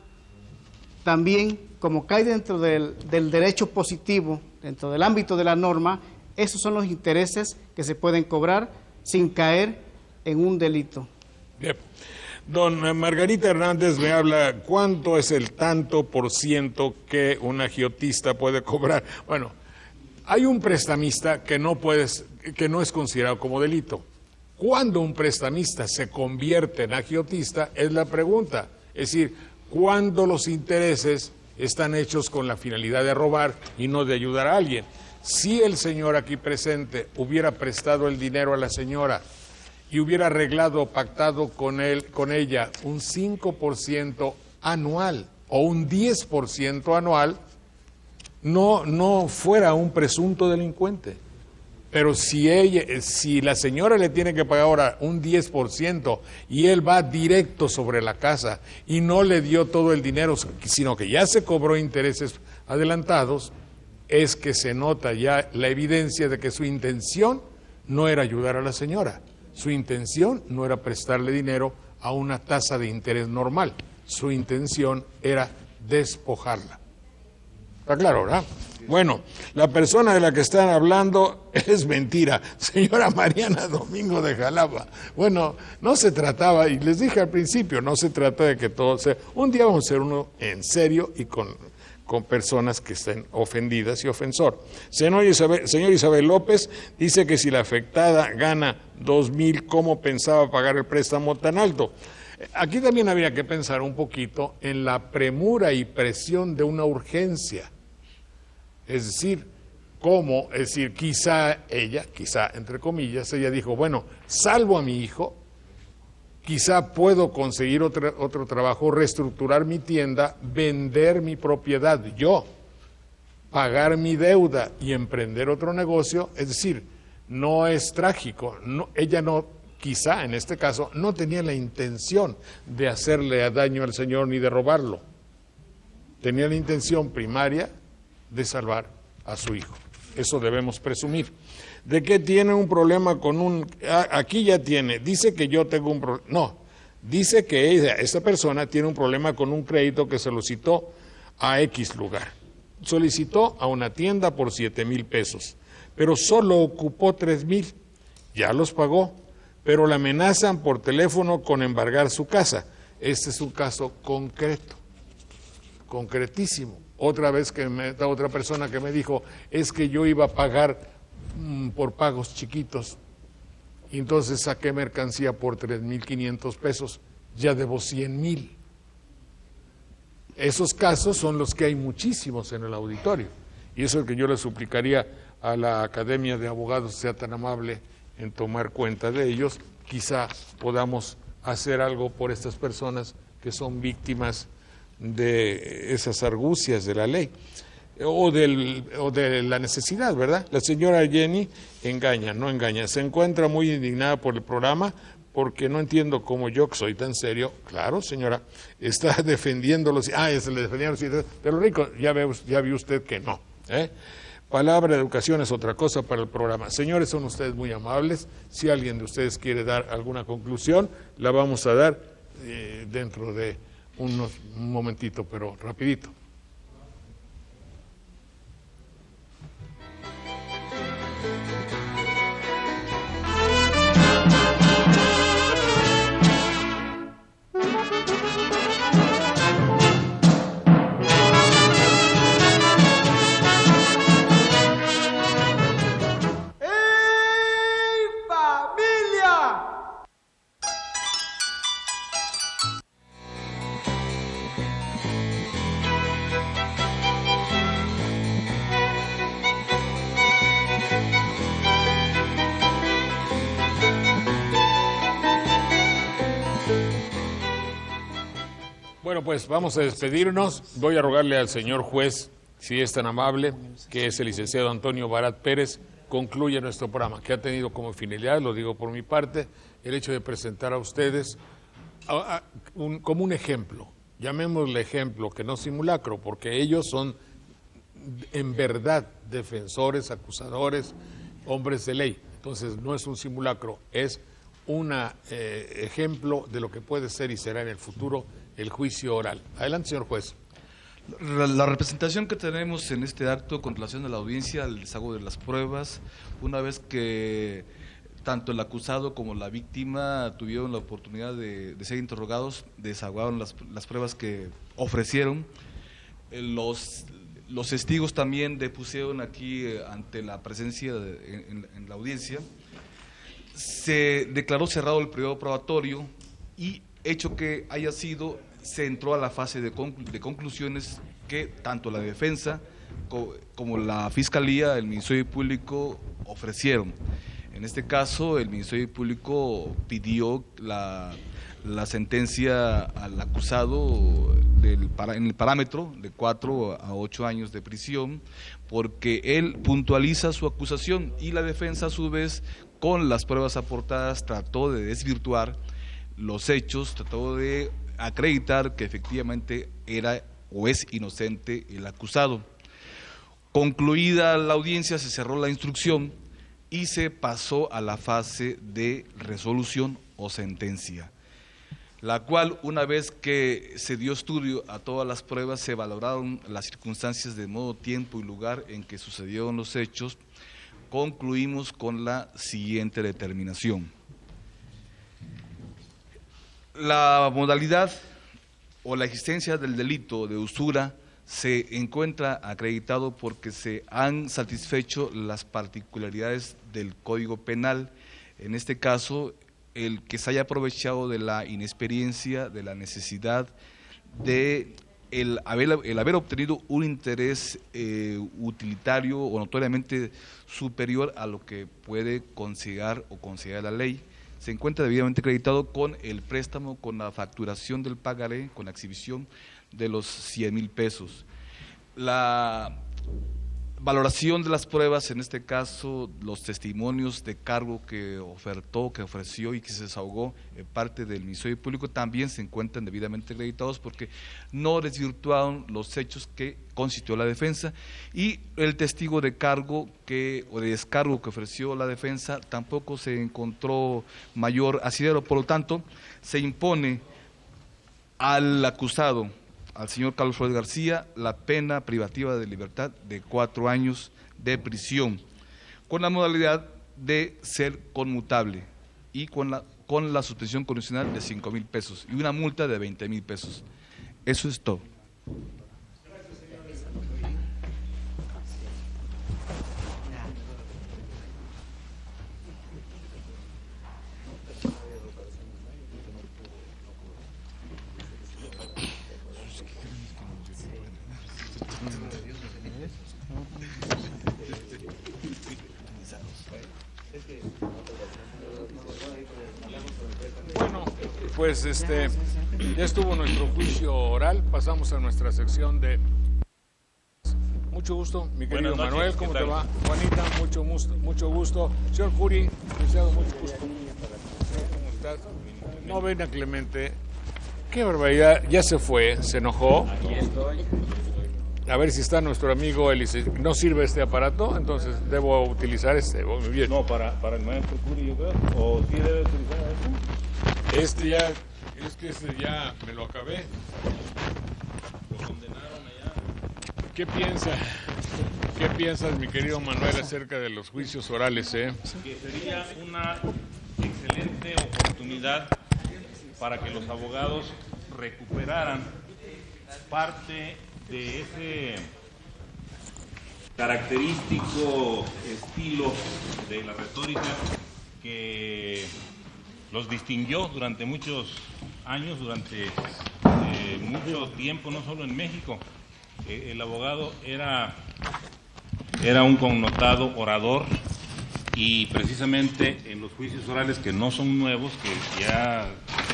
También, como cae dentro del derecho positivo, dentro del ámbito de la norma, esos son los intereses que se pueden cobrar sin caer en un delito. Bien. Don Margarita Hernández me habla, ¿cuánto es el tanto por ciento que un agiotista puede cobrar? Bueno, hay un prestamista que no es considerado como delito. ¿Cuándo un prestamista se convierte en agiotista? Es la pregunta. Es decir, ¿cuándo los intereses están hechos con la finalidad de robar y no de ayudar a alguien? Si el señor aquí presente hubiera prestado el dinero a la señora y hubiera arreglado o pactado con ella un 5% anual o un 10% anual, no fuera un presunto delincuente. Pero si la señora le tiene que pagar ahora un 10% y él va directo sobre la casa y no le dio todo el dinero, sino que ya se cobró intereses adelantados, es que se nota ya la evidencia de que su intención no era ayudar a la señora. Su intención no era prestarle dinero a una tasa de interés normal. Su intención era despojarla. ¿Está claro, verdad? Bueno, la persona de la que están hablando es mentira, señora Mariana Domingo de Jalapa. Bueno, no se trataba, y les dije al principio, no se trata de que todo sea... Un día vamos a hacer uno en serio y con personas que estén ofendidas y ofensor. Señor Isabel López dice que si la afectada gana 2,000, ¿cómo pensaba pagar el préstamo tan alto? Aquí también habría que pensar un poquito en la premura y presión de una urgencia. Es decir, quizá entre comillas, ella dijo, bueno, salvo a mi hijo, quizá puedo conseguir otro trabajo, reestructurar mi tienda, vender mi propiedad yo, pagar mi deuda y emprender otro negocio. Es decir, no es trágico. Ella quizá en este caso, no tenía la intención de hacerle daño al señor ni de robarlo. Tenía la intención primaria de salvar a su hijo. Eso debemos presumir. ¿De qué tiene un problema con aquí ya tiene, dice que yo tengo un problema, no, dice que esta persona tiene un problema con un crédito que solicitó a X lugar. Solicitó a una tienda por 7,000 pesos, pero solo ocupó 3,000, ya los pagó, pero la amenazan por teléfono con embargar su casa. Este es un caso concreto, concretísimo. Otra persona que me dijo, es que yo iba a pagar por pagos chiquitos, y entonces saqué mercancía por 3,500 pesos, ya debo 100,000. Esos casos son los que hay muchísimos en el auditorio, y eso es que yo le suplicaría a la Academia de Abogados sea tan amable en tomar cuenta de ellos. Quizá podamos hacer algo por estas personas que son víctimas de esas argucias de la ley. o de la necesidad, ¿verdad? La señora Jenny no engaña, se encuentra muy indignada por el programa porque no entiendo cómo yo, que soy tan serio, claro señora, está defendiéndolos, se le defendieron, pero rico, ya vio usted que no, Palabra de educación es otra cosa para el programa. Señores, son ustedes muy amables, si alguien de ustedes quiere dar alguna conclusión, la vamos a dar dentro de un momentito, pero rapidito. Bueno, pues vamos a despedirnos. Voy a rogarle al señor juez, si es tan amable, que es el licenciado Antonio Barat Pérez, concluya nuestro programa, que ha tenido como finalidad, lo digo por mi parte, el hecho de presentar a ustedes como un ejemplo, llamémosle ejemplo, que no simulacro, porque ellos son en verdad defensores, acusadores, hombres de ley. Entonces no es un simulacro, es un ejemplo de lo que puede ser y será en el futuro el juicio oral. Adelante, señor juez. La representación que tenemos en este acto con relación a la audiencia, al desahogo de las pruebas, una vez que tanto el acusado como la víctima tuvieron la oportunidad de ser interrogados, desahogaron las pruebas que ofrecieron. Los testigos también depusieron aquí ante la presencia en la audiencia. Se declaró cerrado el periodo probatorio y, hecho que haya sido, se entró a la fase de conclusiones que tanto la defensa como la Fiscalía, el Ministerio Público ofrecieron. En este caso, el Ministerio Público pidió la sentencia al acusado en el parámetro de 4 a 8 años de prisión, porque él puntualiza su acusación y la defensa, a su vez, con las pruebas aportadas, trató de desvirtuar los hechos, trató de acreditar que efectivamente era o es inocente el acusado. Concluida la audiencia, se cerró la instrucción y se pasó a la fase de resolución o sentencia, la cual, una vez que se dio estudio a todas las pruebas, se valoraron las circunstancias de modo, tiempo y lugar en que sucedieron los hechos, concluimos con la siguiente determinación. La modalidad o la existencia del delito de usura se encuentra acreditado porque se han satisfecho las particularidades del Código Penal. En este caso, el que se haya aprovechado de la inexperiencia, de la necesidad, de el haber obtenido un interés utilitario o notoriamente superior a lo que puede considerar la ley, se encuentra debidamente acreditado con el préstamo, con la facturación del pagaré, con la exhibición de los 100,000 pesos. La valoración de las pruebas, en este caso los testimonios de cargo que ofreció y que se desahogó parte del Ministerio Público, también se encuentran debidamente acreditados porque no desvirtuaron los hechos que constituyó la defensa, y el testigo de cargo o de descargo que ofreció la defensa tampoco se encontró mayor asidero. Por lo tanto, se impone al acusado, al señor Carlos Flores García, la pena privativa de libertad de 4 años de prisión, con la modalidad de ser conmutable y con la suspensión condicional de 5,000 pesos y una multa de 20,000 pesos. Eso es todo. Bueno, pues ya estuvo nuestro juicio oral, pasamos a nuestra sección de... Mucho gusto, mi querido Buenas noches, Manuel. ¿Cómo ¿qué te tal? va? Juanita, mucho gusto. Señor Curi, licenciado, mucho gusto. ¿Cómo estás? Novena Clemente. Qué barbaridad, ya se fue, se enojó. Aquí estoy. A ver si está nuestro amigo ¿No sirve este aparato? Entonces debo utilizar este. Muy bien. No, para el maestro Curi, yo creo. ¿O sí debe utilizar este? Este ya, es que este ya me lo acabé. Lo condenaron allá. ¿Qué piensas, mi querido Manuel, acerca de los juicios orales? Que sería una excelente oportunidad para que los abogados recuperaran parte de ese característico estilo de la retórica que los distinguió durante muchos años, durante mucho tiempo, no solo en México. El abogado era un connotado orador, y precisamente en los juicios orales, que no son nuevos, que ya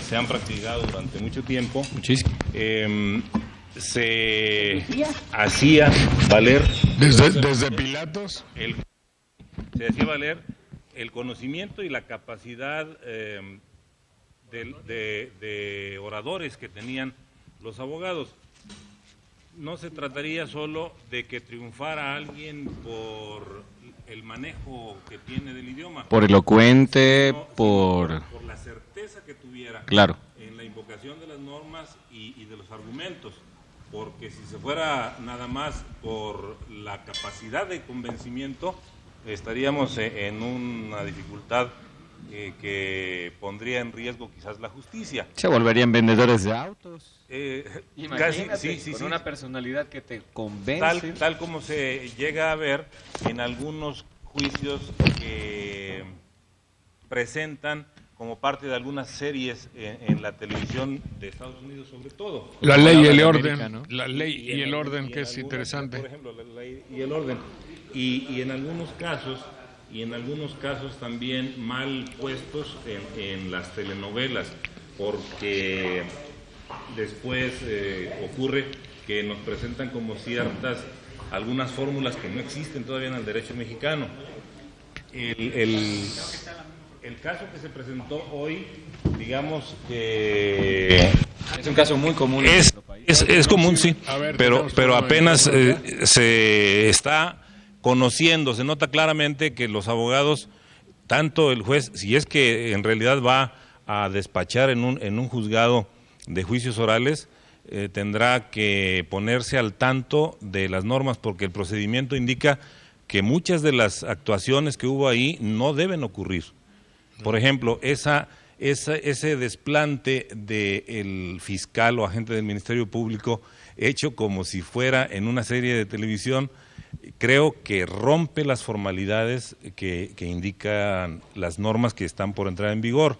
se han practicado durante mucho tiempo, se hacía valer desde Pilatos, se hacía valer el conocimiento y la capacidad de oradores que tenían los abogados. No se trataría solo de que triunfara alguien por el manejo que tiene del idioma, Por elocuente, sino por la certeza que tuviera Claro. en la invocación de las normas y de los argumentos, porque si se fuera nada más por la capacidad de convencimiento, estaríamos en una dificultad que pondría en riesgo quizás la justicia. Se volverían vendedores de autos. Casi, sí, con una personalidad que te convence. Tal como se llega a ver en algunos juicios que presentan como parte de algunas series en la televisión de Estados Unidos, sobre todo. La ley y el orden, América, ¿no? la ley y el orden, que es interesante. Por ejemplo, la ley y el orden. Y en algunos casos también mal puestos en las telenovelas, porque después ocurre que nos presentan como ciertas algunas fórmulas que no existen todavía en el derecho mexicano. El caso que se presentó hoy, digamos que Es un caso muy común. es común, sí, A ver, pero apenas se está conociendo, se nota claramente que los abogados, tanto el juez, si es que en realidad va a despachar en un juzgado de juicios orales, tendrá que ponerse al tanto de las normas, porque el procedimiento indica que muchas de las actuaciones que hubo ahí no deben ocurrir. Por ejemplo, ese desplante del fiscal o agente del Ministerio Público hecho como si fuera en una serie de televisión, creo que rompe las formalidades que indican las normas que están por entrar en vigor.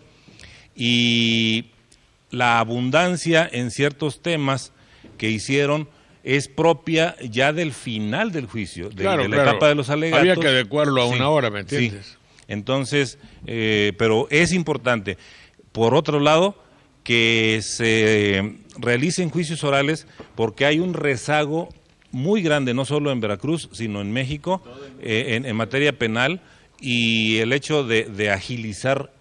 Y la abundancia en ciertos temas que hicieron es propia ya del final del juicio, de la etapa de los alegatos. Había que adecuarlo a una hora, ¿me entiendes? Sí. Entonces, pero es importante, por otro lado, que se realicen juicios orales, porque hay un rezago muy grande, no solo en Veracruz, sino en México, en materia penal, y el hecho de agilizar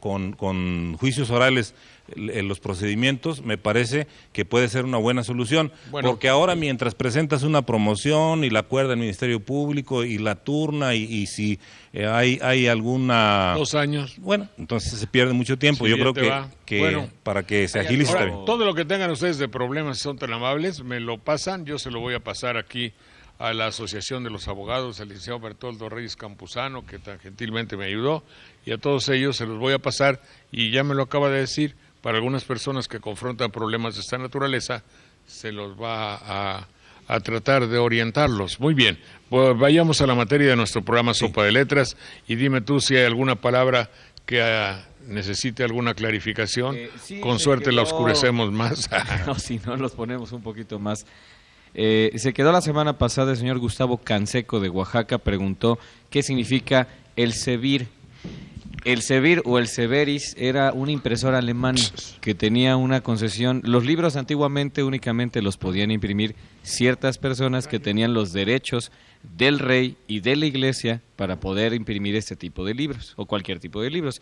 con juicios orales los procedimientos, me parece que puede ser una buena solución, porque ahora mientras presentas una promoción y la acuerda el Ministerio Público y la turna y si hay alguna... 2 años. Bueno, entonces se pierde mucho tiempo. Yo creo que bueno, para que se agilice ahora, también. todo lo que tengan ustedes de problemas, si son tan amables, me lo pasan, yo se lo voy a pasar aquí a la Asociación de los Abogados, al licenciado Bertoldo Reyes Campuzano, que tan gentilmente me ayudó, y a todos ellos se los voy a pasar, y ya me lo acaba de decir, para algunas personas que confrontan problemas de esta naturaleza, se los va a tratar de orientarlos. Muy bien, pues vayamos a la materia de nuestro programa Sopa de Letras, y dime tú si hay alguna palabra que necesite alguna clarificación. Sí, con suerte la oscurecemos más. No, si no, los ponemos un poquito más. Se quedó la semana pasada el señor Gustavo Canseco de Oaxaca, preguntó qué significa el CEBIR. El Sevir o el Severis era un impresor alemán que tenía una concesión. Los libros antiguamente únicamente los podían imprimir ciertas personas que tenían los derechos del rey y de la iglesia para poder imprimir este tipo de libros o cualquier tipo de libros.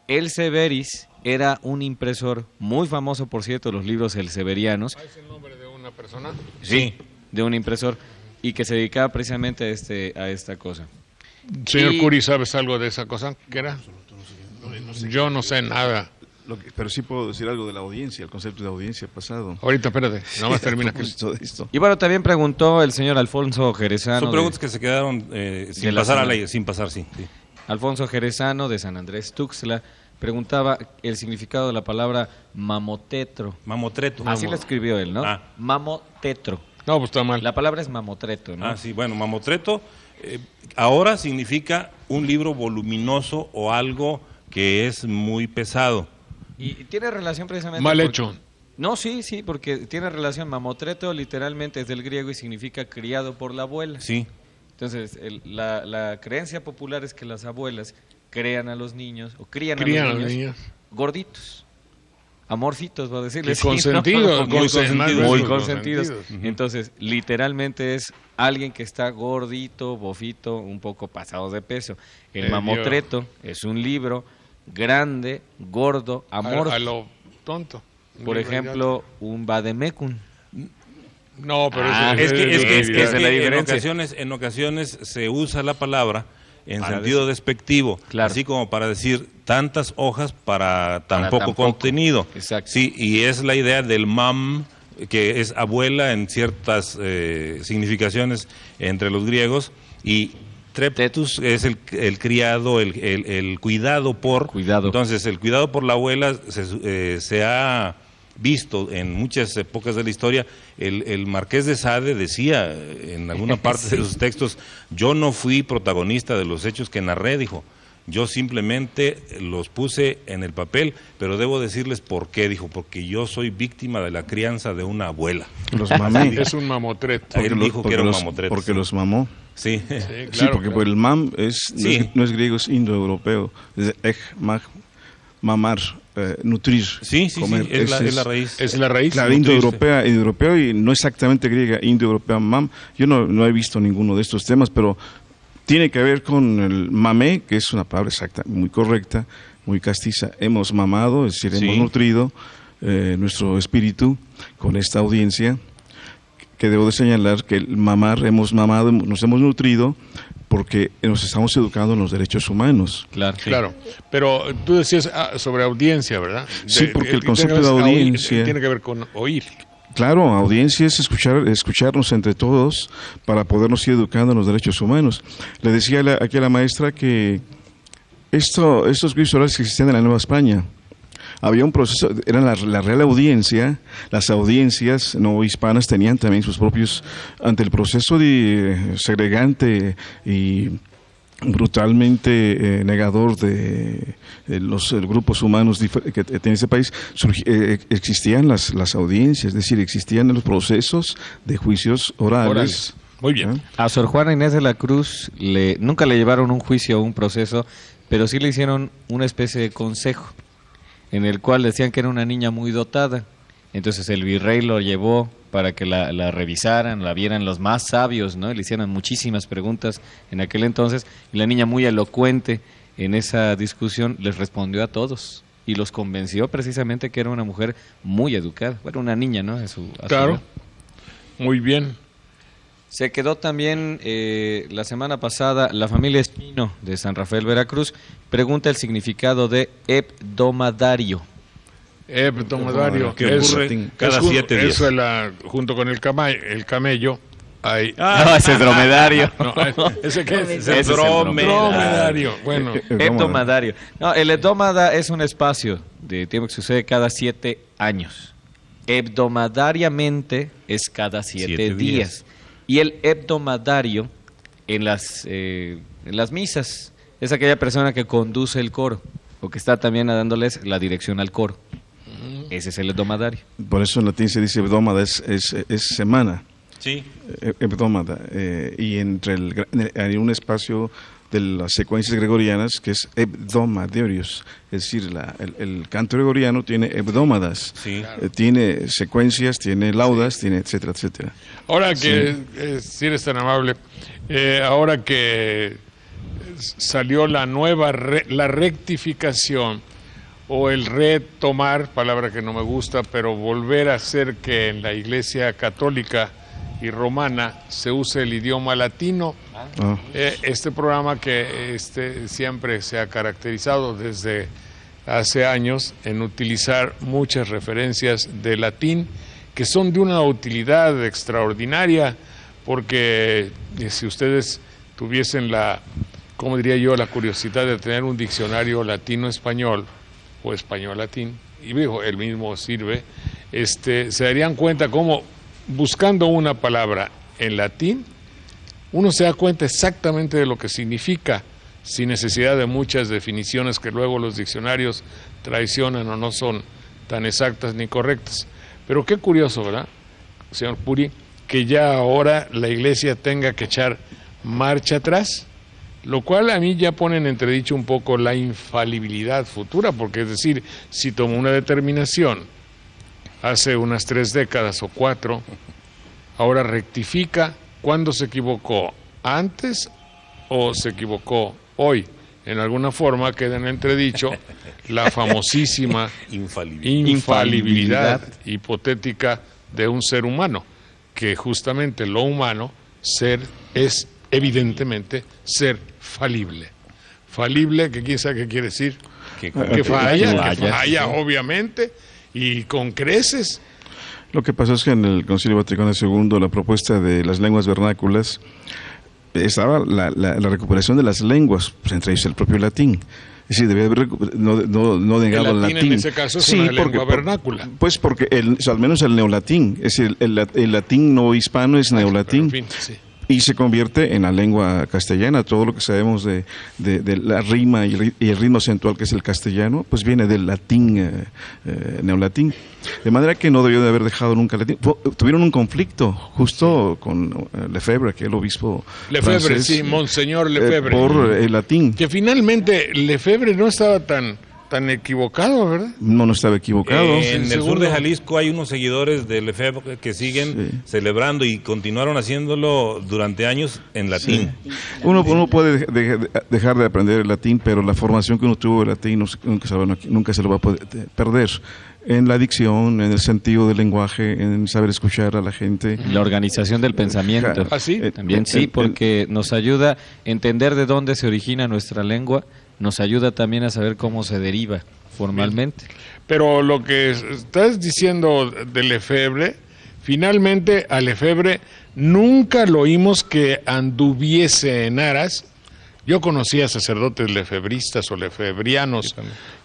El Severis era un impresor muy famoso, por cierto, los libros elseverianos. ¿Es el nombre de una persona? Sí, de un impresor y que se dedicaba precisamente a esta cosa. Señor Curi, ¿sabes algo de esa cosa? ¿Qué era? Yo no sé nada. Pero sí puedo decir algo de la audiencia, el concepto de audiencia pasado. Ahorita, espérate, nada más termina que Y bueno, también preguntó el señor Alfonso Jerezano. Son preguntas que se quedaron sin pasar a la sin pasar, sí. Alfonso Jerezano de San Andrés Tuxtla preguntaba el significado de la palabra mamotetro. Mamotreto. Así lo escribió él, ¿no? Mamotetro. No, pues está mal. La palabra es mamotreto, ¿no? Ah, sí, bueno, mamotreto ahora significa un libro voluminoso o algo que es muy pesado. Y tiene relación precisamente... Mal hecho. No, sí, porque tiene relación. Mamotreto literalmente es del griego y significa criado por la abuela. Sí. Entonces, la creencia popular es que las abuelas crean a los niños, o crían a los niños gorditos, amorfitos, va a decirles. Consentidos. Muy consentidos. Entonces, literalmente es alguien que está gordito, bofito, un poco pasado de peso. El mamotreto es un libro grande, gordo, amorfo. A lo tonto. Por ejemplo, un vademecum. No, pero es que la diferencia. En ocasiones se usa la palabra en sentido despectivo, así como para decir tantas hojas para tan poco contenido. Exacto. Sí, y es la idea del mam, que es abuela en ciertas significaciones entre los griegos, y treptus es el criado, el cuidado por. Entonces, el cuidado por la abuela se ha visto en muchas épocas de la historia. El Marqués de Sade decía en alguna parte de sus textos: yo no fui protagonista de los hechos que narré, dijo, yo simplemente los puse en el papel, pero debo decirles por qué, dijo, porque yo soy víctima de la crianza de una abuela. Los mamé. Es un mamotreto. Él dijo que era un mamotreto. Porque los mamó. Sí, claro, sí, porque el mam no es griego, es indoeuropeo. Es mamar, nutrir, comer. Es la raíz. Es la raíz. Claro, indoeuropeo y no exactamente griega, indoeuropea, mam. Yo no he visto ninguno de estos temas, pero tiene que ver con el mamé, que es una palabra exacta, muy correcta, muy castiza. Hemos mamado, es decir, hemos nutrido nuestro espíritu con esta audiencia, que debo de señalar que el mamar, hemos mamado, nos hemos nutrido, porque nos estamos educando en los derechos humanos. Claro. Pero tú decías sobre audiencia, ¿verdad? Sí, porque el concepto de audiencia tiene que ver con oír. Claro, audiencia es escucharnos entre todos para podernos ir educando en los derechos humanos. Le decía aquí a la maestra que estos juicios orales que existían en la Nueva España, había un proceso, era la Real Audiencia. Las audiencias no hispanas tenían también sus propios, ante el proceso de segregante y brutalmente negador de los grupos humanos que en ese país, existían las audiencias, es decir, existían los procesos de juicios orales. Muy bien. A Sor Juana Inés de la Cruz nunca le llevaron un juicio o un proceso, pero sí le hicieron una especie de consejo, en el cual decían que era una niña muy dotada. Entonces el virrey lo llevó para que la revisaran, la vieran los más sabios, ¿no? Y le hicieron muchísimas preguntas en aquel entonces, y la niña, muy elocuente en esa discusión, les respondió a todos y los convenció precisamente que era una mujer muy educada. Bueno, una niña, ¿no? Claro. Muy bien. Se quedó también la semana pasada la familia Espino de San Rafael, Veracruz. Pregunta el significado de hebdomadario. Hebdomadario, que ocurre cada 7 días. Eso es junto con el camello. No, ese es dromedario. ¿Ese qué es? Ese es dromedario. Bueno, hebdomadario. No, el hebdómada es un espacio de tiempo que sucede cada 7 años. Hebdomadariamente es cada 7 días. Y el hebdomadario en las misas es aquella persona que conduce el coro o que está también dándoles la dirección al coro. Ese es el hebdomadario. Por eso en latín se dice hebdómada, es semana. Sí. Hebdómada. Y entre hay un espacio de las secuencias gregorianas, que es hebdomadarios, es decir, el canto gregoriano tiene hebdómadas, tiene secuencias, tiene laudas, tiene etcétera, etcétera. Ahora que, si eres tan amable, ahora que salió la nueva, la rectificación, o el retomar, palabra que no me gusta, pero volver a hacer que en la Iglesia católica y romana se use el idioma latino. Este programa que siempre se ha caracterizado desde hace años en utilizar muchas referencias de latín que son de una utilidad extraordinaria, porque si ustedes tuviesen ¿cómo diría yo?, la curiosidad de tener un diccionario latino-español o español-latín, y digo, el mismo sirve, se darían cuenta cómo buscando una palabra en latín, uno se da cuenta exactamente de lo que significa, sin necesidad de muchas definiciones que luego los diccionarios traicionan o no son tan exactas ni correctas. Pero qué curioso, ¿verdad, señor Puri, que ya ahora la Iglesia tenga que echar marcha atrás, lo cual a mí ya pone en entredicho un poco la infalibilidad futura, porque es decir, si tomó una determinación hace unas 3 décadas o 4, ahora rectifica. ¿Cuándo se equivocó? ¿Antes o se equivocó hoy? En alguna forma queda en entredicho la famosísima infalibilidad hipotética de un ser humano, que justamente lo humano es evidentemente ser falible. Falible, que quién sabe qué quiere decir, que falla, obviamente, y con creces. Lo que pasó es que en el Concilio Vaticano II, la propuesta de las lenguas vernáculas, estaba la recuperación de las lenguas, pues, entre ellos el propio latín. Es decir, debía haber no negado el latín. En ese caso es una lengua vernácula. Pues porque al menos el neolatín, es decir, el latín no hispano es neolatín. Pero, en fin, sí. Y se convierte en la lengua castellana. Todo lo que sabemos de la rima y el ritmo acentual, que es el castellano, pues viene del latín, neolatín. De manera que no debió de haber dejado nunca el latín. Tuvieron un conflicto justo con Lefebvre, que es el obispo Lefebvre, francés, sí, Monseñor Lefebvre. por el latín. Que finalmente Lefebvre no estaba tan equivocado, ¿verdad? No estaba equivocado. En el sur de Jalisco hay unos seguidores de Lefebvre que siguen celebrando y continuaron haciéndolo durante años en latín. Sí. Uno puede dejar de aprender el latín, pero la formación que uno tuvo de latín nunca se lo va a poder perder. En la dicción, en el sentido del lenguaje, en saber escuchar a la gente. La organización del pensamiento. ¿Ah, sí? También sí, porque nos ayuda a entender de dónde se origina nuestra lengua, nos ayuda también a saber cómo se deriva formalmente. Pero lo que estás diciendo de Lefebvre, finalmente a Lefebvre nunca lo oímos que anduviese en aras. Yo conocí a sacerdotes lefebristas o lefebrianos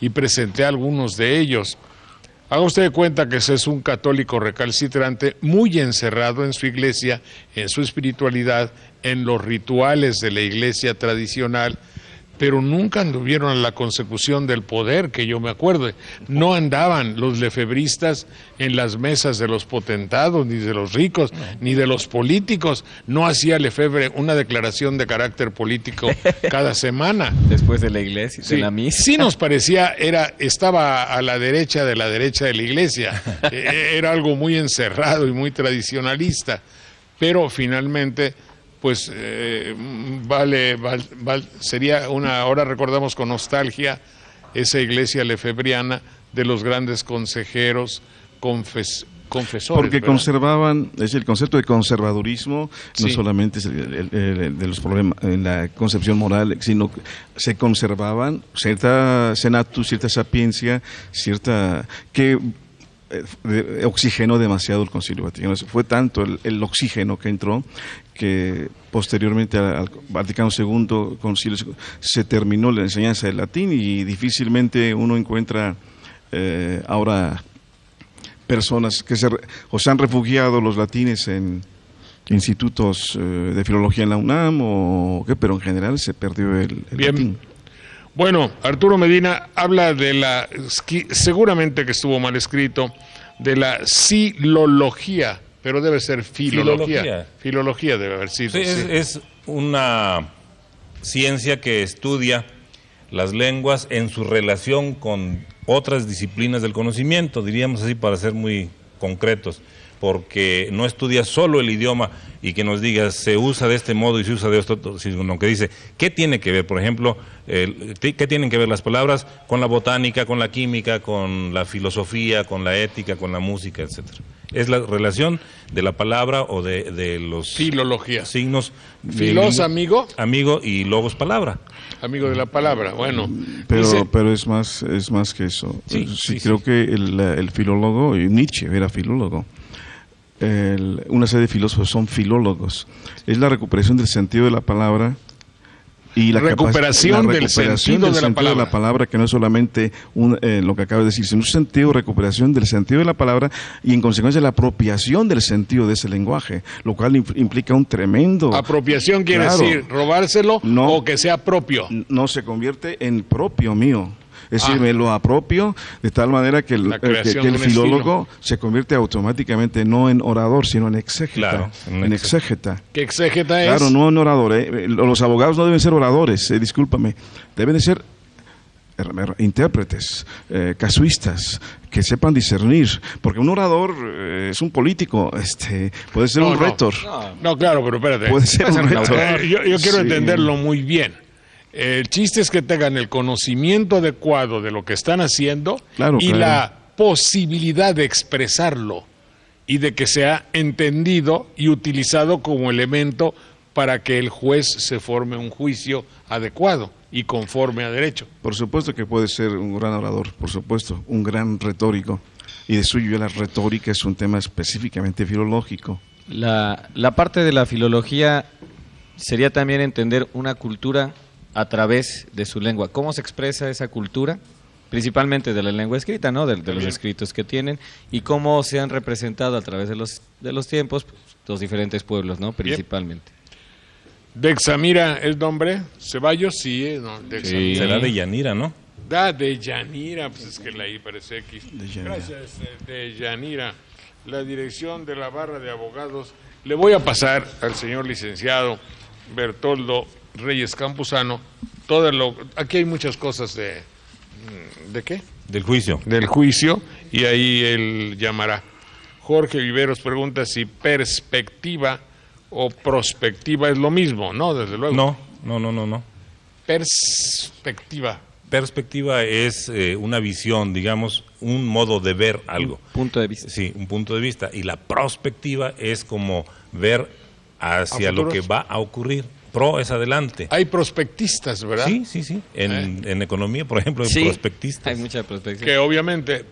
y presenté a algunos de ellos. Haga usted de cuenta que ese es un católico recalcitrante, muy encerrado en su iglesia, en su espiritualidad, en los rituales de la iglesia tradicional, pero nunca anduvieron a la consecución del poder, que yo me acuerde. No andaban los lefebristas en las mesas de los potentados, ni de los ricos, ni de los políticos. No hacía Lefebvre una declaración de carácter político cada semana. Después de la iglesia, de la misa. Sí nos parecía, estaba a la derecha de la iglesia. Era algo muy encerrado y muy tradicionalista. Pero finalmente, pues sería ahora recordamos con nostalgia esa iglesia lefebriana de los grandes consejeros, confesores. Porque ¿verdad? conservaban, es decir, el concepto de conservadurismo no solamente es de los problemas en la concepción moral, sino que se conservaban cierta senatus, cierta sapiencia, que oxigenó demasiado el Concilio Vaticano. Fue tanto el oxígeno que entró que posteriormente al Vaticano II Concilio se terminó la enseñanza del latín y difícilmente uno encuentra ahora personas que se han refugiado los latines en institutos de filología en la UNAM pero en general se perdió el latín. Bueno, Arturo Medina habla de seguramente que estuvo mal escrito, de la silología, pero debe ser filología. Filología debe haber sido. Sí, es una ciencia que estudia las lenguas en su relación con otras disciplinas del conocimiento, diríamos así para ser muy concretos, porque no estudia solo el idioma y que nos diga se usa de este modo y se usa de esto, sino que dice qué tiene que ver, por ejemplo, qué tienen que ver las palabras con la botánica, con la química, con la filosofía, con la ética, con la música, etcétera. Es la relación de la palabra o de los filología, signos. Filos, amigo. Amigo y logos, palabra. Amigo de la palabra, bueno. Pero es más que eso. Sí, creo que el filólogo, Nietzsche era filólogo. Una serie de filósofos son filólogos. Es la recuperación del sentido de la palabra y la recuperación del sentido de la palabra, que no es solamente lo que acaba de decir, sino un sentido, recuperación del sentido de la palabra y en consecuencia la apropiación del sentido de ese lenguaje, lo cual implica un tremendo... Apropiación quiere decir robárselo o que sea propio. No, se convierte en propio mío. Es decir, me lo apropio de tal manera que el filólogo se convierte automáticamente no en orador, sino en exégeta. Claro, en exégeta. ¿Qué exégeta es? Claro, no en orador. Los abogados no deben ser oradores, discúlpame. Deben de ser intérpretes, casuistas, que sepan discernir. Porque un orador es un político, puede ser un rétor. No, claro, pero espérate. Puede ser un rétor. Yo quiero entenderlo muy bien. El chiste es que tengan el conocimiento adecuado de lo que están haciendo la posibilidad de expresarlo y de que sea entendido y utilizado como elemento para que el juez se forme un juicio adecuado y conforme a derecho. Por supuesto que puede ser un gran orador, por supuesto, un gran retórico. Y de suyo la retórica es un tema específicamente filológico. La parte de la filología sería también entender una cultura a través de su lengua. ¿Cómo se expresa esa cultura? Principalmente de la lengua escrita, ¿no? De los escritos que tienen y cómo se han representado a través de los tiempos los diferentes pueblos, ¿no? Principalmente. Dexamira es nombre, Ceballos, sí, no, sí. Será de Yanira, ¿no? De Yanira, pues es que la I parece X. Gracias, de Yanira. La dirección de la barra de abogados. Le voy a pasar al señor licenciado Bertoldo Reyes Campuzano, aquí hay muchas cosas ¿de qué? Del juicio. Del juicio, y ahí él llamará. Jorge Viveros pregunta si perspectiva o prospectiva es lo mismo, ¿no? Desde luego. No. Perspectiva. Perspectiva es una visión, digamos, un modo de ver algo. Un punto de vista. Sí, un punto de vista. Y la prospectiva es como ver hacia lo que va a ocurrir. Pro es adelante. Hay prospectistas, ¿verdad? Sí. En economía, por ejemplo, hay prospectistas. Hay mucha prospectiva. Que obviamente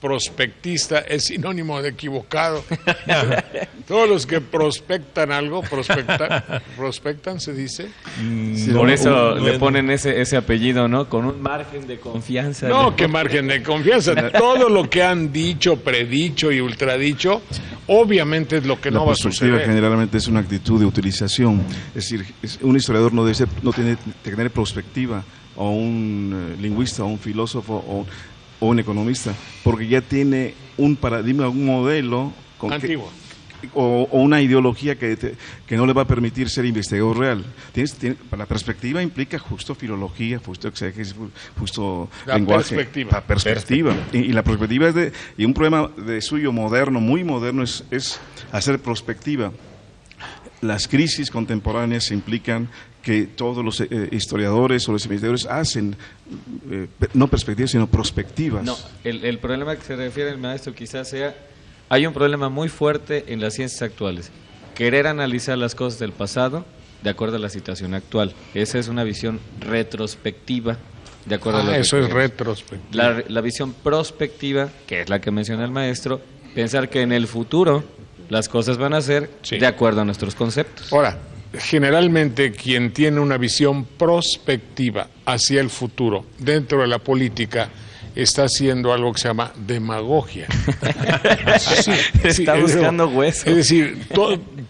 prospectista es sinónimo de equivocado. Todos los que prospectan algo, prospectan, se dice. Por eso le ponen ese apellido, ¿no? Con un margen de confianza. No, ¿qué margen de confianza? Todo lo que han dicho, predicho y ultradicho, obviamente es lo que no va a suceder. La perspectiva generalmente es una actitud de utilización. Es decir, un historiador no tiene que tener perspectiva, o un lingüista, o un filósofo, o un economista, porque ya tiene un paradigma, un modelo antiguo. O una ideología que no le va a permitir ser investigador real. La perspectiva implica justo filología, justo exégesis, justo lenguaje. La perspectiva. Y la perspectiva y un problema de suyo moderno, muy moderno, es hacer prospectiva. Las crisis contemporáneas implican que todos los historiadores o los investigadores hacen no perspectivas, sino prospectivas. No, el problema que se refiere el maestro quizás sea, hay un problema muy fuerte en las ciencias actuales, querer analizar las cosas del pasado de acuerdo a la situación actual. Esa es una visión retrospectiva, de acuerdo a lo que eso es retrospectiva. La visión prospectiva, que es la que menciona el maestro, pensar que en el futuro las cosas van a ser de acuerdo a nuestros conceptos. Ahora, generalmente quien tiene una visión prospectiva hacia el futuro dentro de la política está haciendo algo que se llama demagogia. Está buscando hueso. Es decir,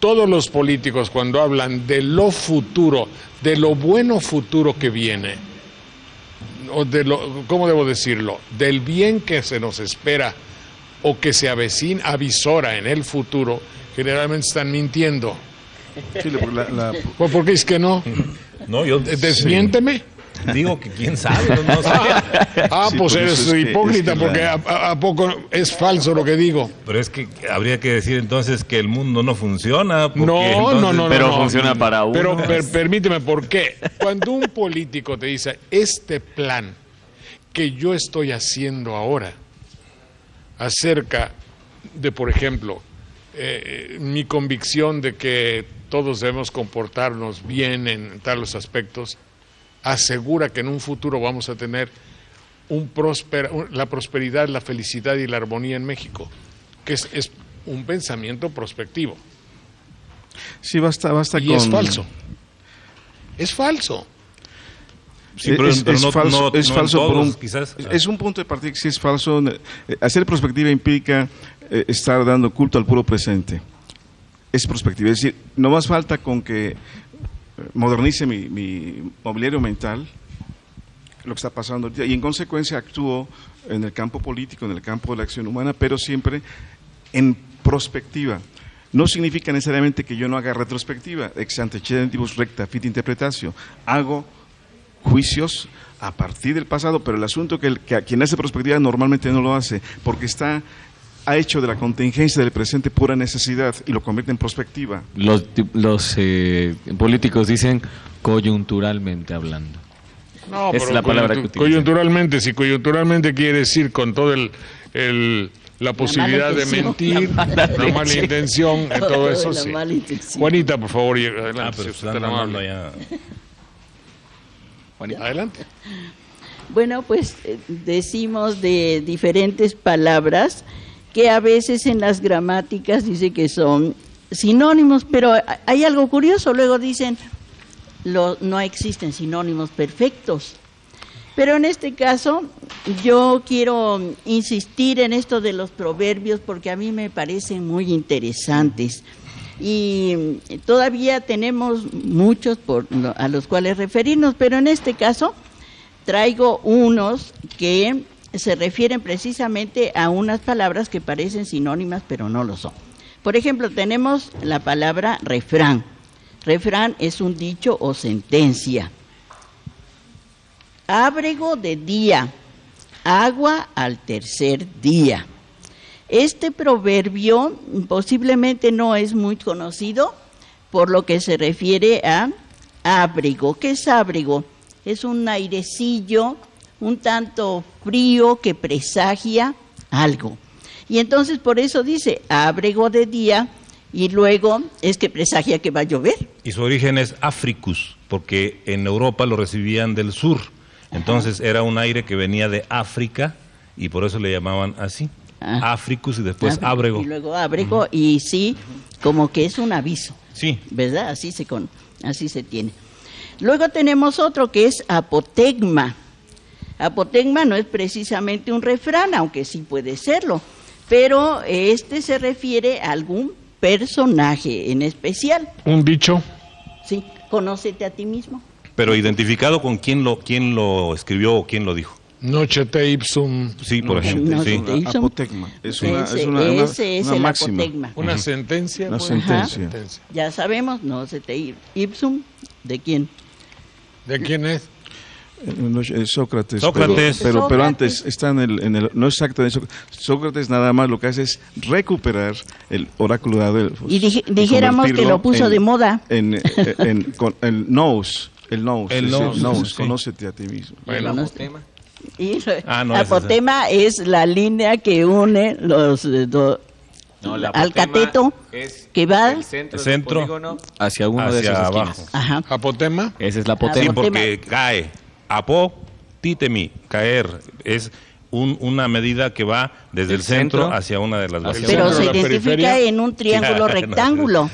todos los políticos cuando hablan de lo futuro, de lo bueno futuro que viene, o ¿cómo debo decirlo? Del bien que se nos espera o que se avisora en el futuro, generalmente están mintiendo. Sí, ¿Por qué es que no? No, yo desmiénteme. Digo que quién sabe, no sé. Sí, pues eres hipócrita, porque ¿a poco es falso lo que digo? Pero es que habría que decir entonces que el mundo no funciona. No. Pero funciona para uno. Pero permíteme, ¿por qué? Cuando un político te dice, este plan que yo estoy haciendo ahora, acerca de, por ejemplo, mi convicción de que todos debemos comportarnos bien en tales aspectos, asegura que en un futuro vamos a tener la prosperidad, la felicidad y la armonía en México, que es un pensamiento prospectivo. Sí, basta y con... es falso. Es falso. Sí, pero es falso todos, por un, quizás. Es un punto de partida que sí es falso. Hacer prospectiva implica estar dando culto al puro presente. Es prospectiva, es decir, no más falta con que modernice mi mobiliario mental, lo que está pasando ahorita, y en consecuencia actúo en el campo político, en el campo de la acción humana, pero siempre en prospectiva. No significa necesariamente que yo no haga retrospectiva, ex antecedentibus recta fit interpretatio. Hago juicios a partir del pasado, pero el asunto que quien hace prospectiva normalmente no lo hace, porque ha hecho de la contingencia del presente pura necesidad y lo convierte en prospectiva. Los políticos dicen coyunturalmente hablando. No, es la palabra que utilizan. Coyunturalmente, si coyunturalmente quiere decir con todo la posibilidad de mentir, la mala intención, todo eso sí. Juanita, por favor, adelante. Pero si están hablando ya. Juanita, adelante. Bueno, pues decimos de diferentes palabras que a veces en las gramáticas dice que son sinónimos, pero hay algo curioso, luego dicen no existen sinónimos perfectos. Pero en este caso yo quiero insistir en esto de los proverbios porque a mí me parecen muy interesantes y todavía tenemos muchos a los cuales referirnos, pero en este caso traigo unos que se refieren precisamente a unas palabras que parecen sinónimas pero no lo son. Por ejemplo, tenemos la palabra refrán. Refrán es un dicho o sentencia. Ábrego de día, agua al tercer día. Este proverbio posiblemente no es muy conocido por lo que se refiere a ábrego. ¿Qué es ábrego? Es un airecillo un tanto frío que presagia algo. Y entonces por eso dice ábrego de día y luego es que presagia que va a llover. Y su origen es africus, porque en Europa lo recibían del sur. Entonces era un aire que venía de África y por eso le llamaban así. Africus y después ábrego. Y luego ábrego y sí, como que es un aviso. Sí. ¿Verdad? Así se tiene. Luego tenemos otro que es apotegma. Apotegma no es precisamente un refrán, aunque sí puede serlo, pero este se refiere a algún personaje en especial. ¿Un dicho? Sí, conócete a ti mismo. Pero identificado con quién lo escribió o quién lo dijo. Nocete ipsum. Sí, por ejemplo. Sí. Apotegma. Ese es el máxima. apotegma. Una sentencia. Una sentencia. Ya sabemos, nocete ipsum, ¿de quién? ¿De quién es? Sócrates. Sócrates. Pero antes está en el no exactamente Sócrates nada más lo que hace es recuperar el oráculo de Delfos. Y dijéramos que lo puso de moda. Con el nous. Conócete a ti mismo. Bueno, apotema es la línea que une los al cateto que va el centro hacia uno de esos abajo. Ajá. Apotema. Esa es la apotema. Sí, porque cae. Apotítemi, caer. Es una medida que va desde el centro hacia una de las bases. Pero se identifica en un triángulo rectángulo.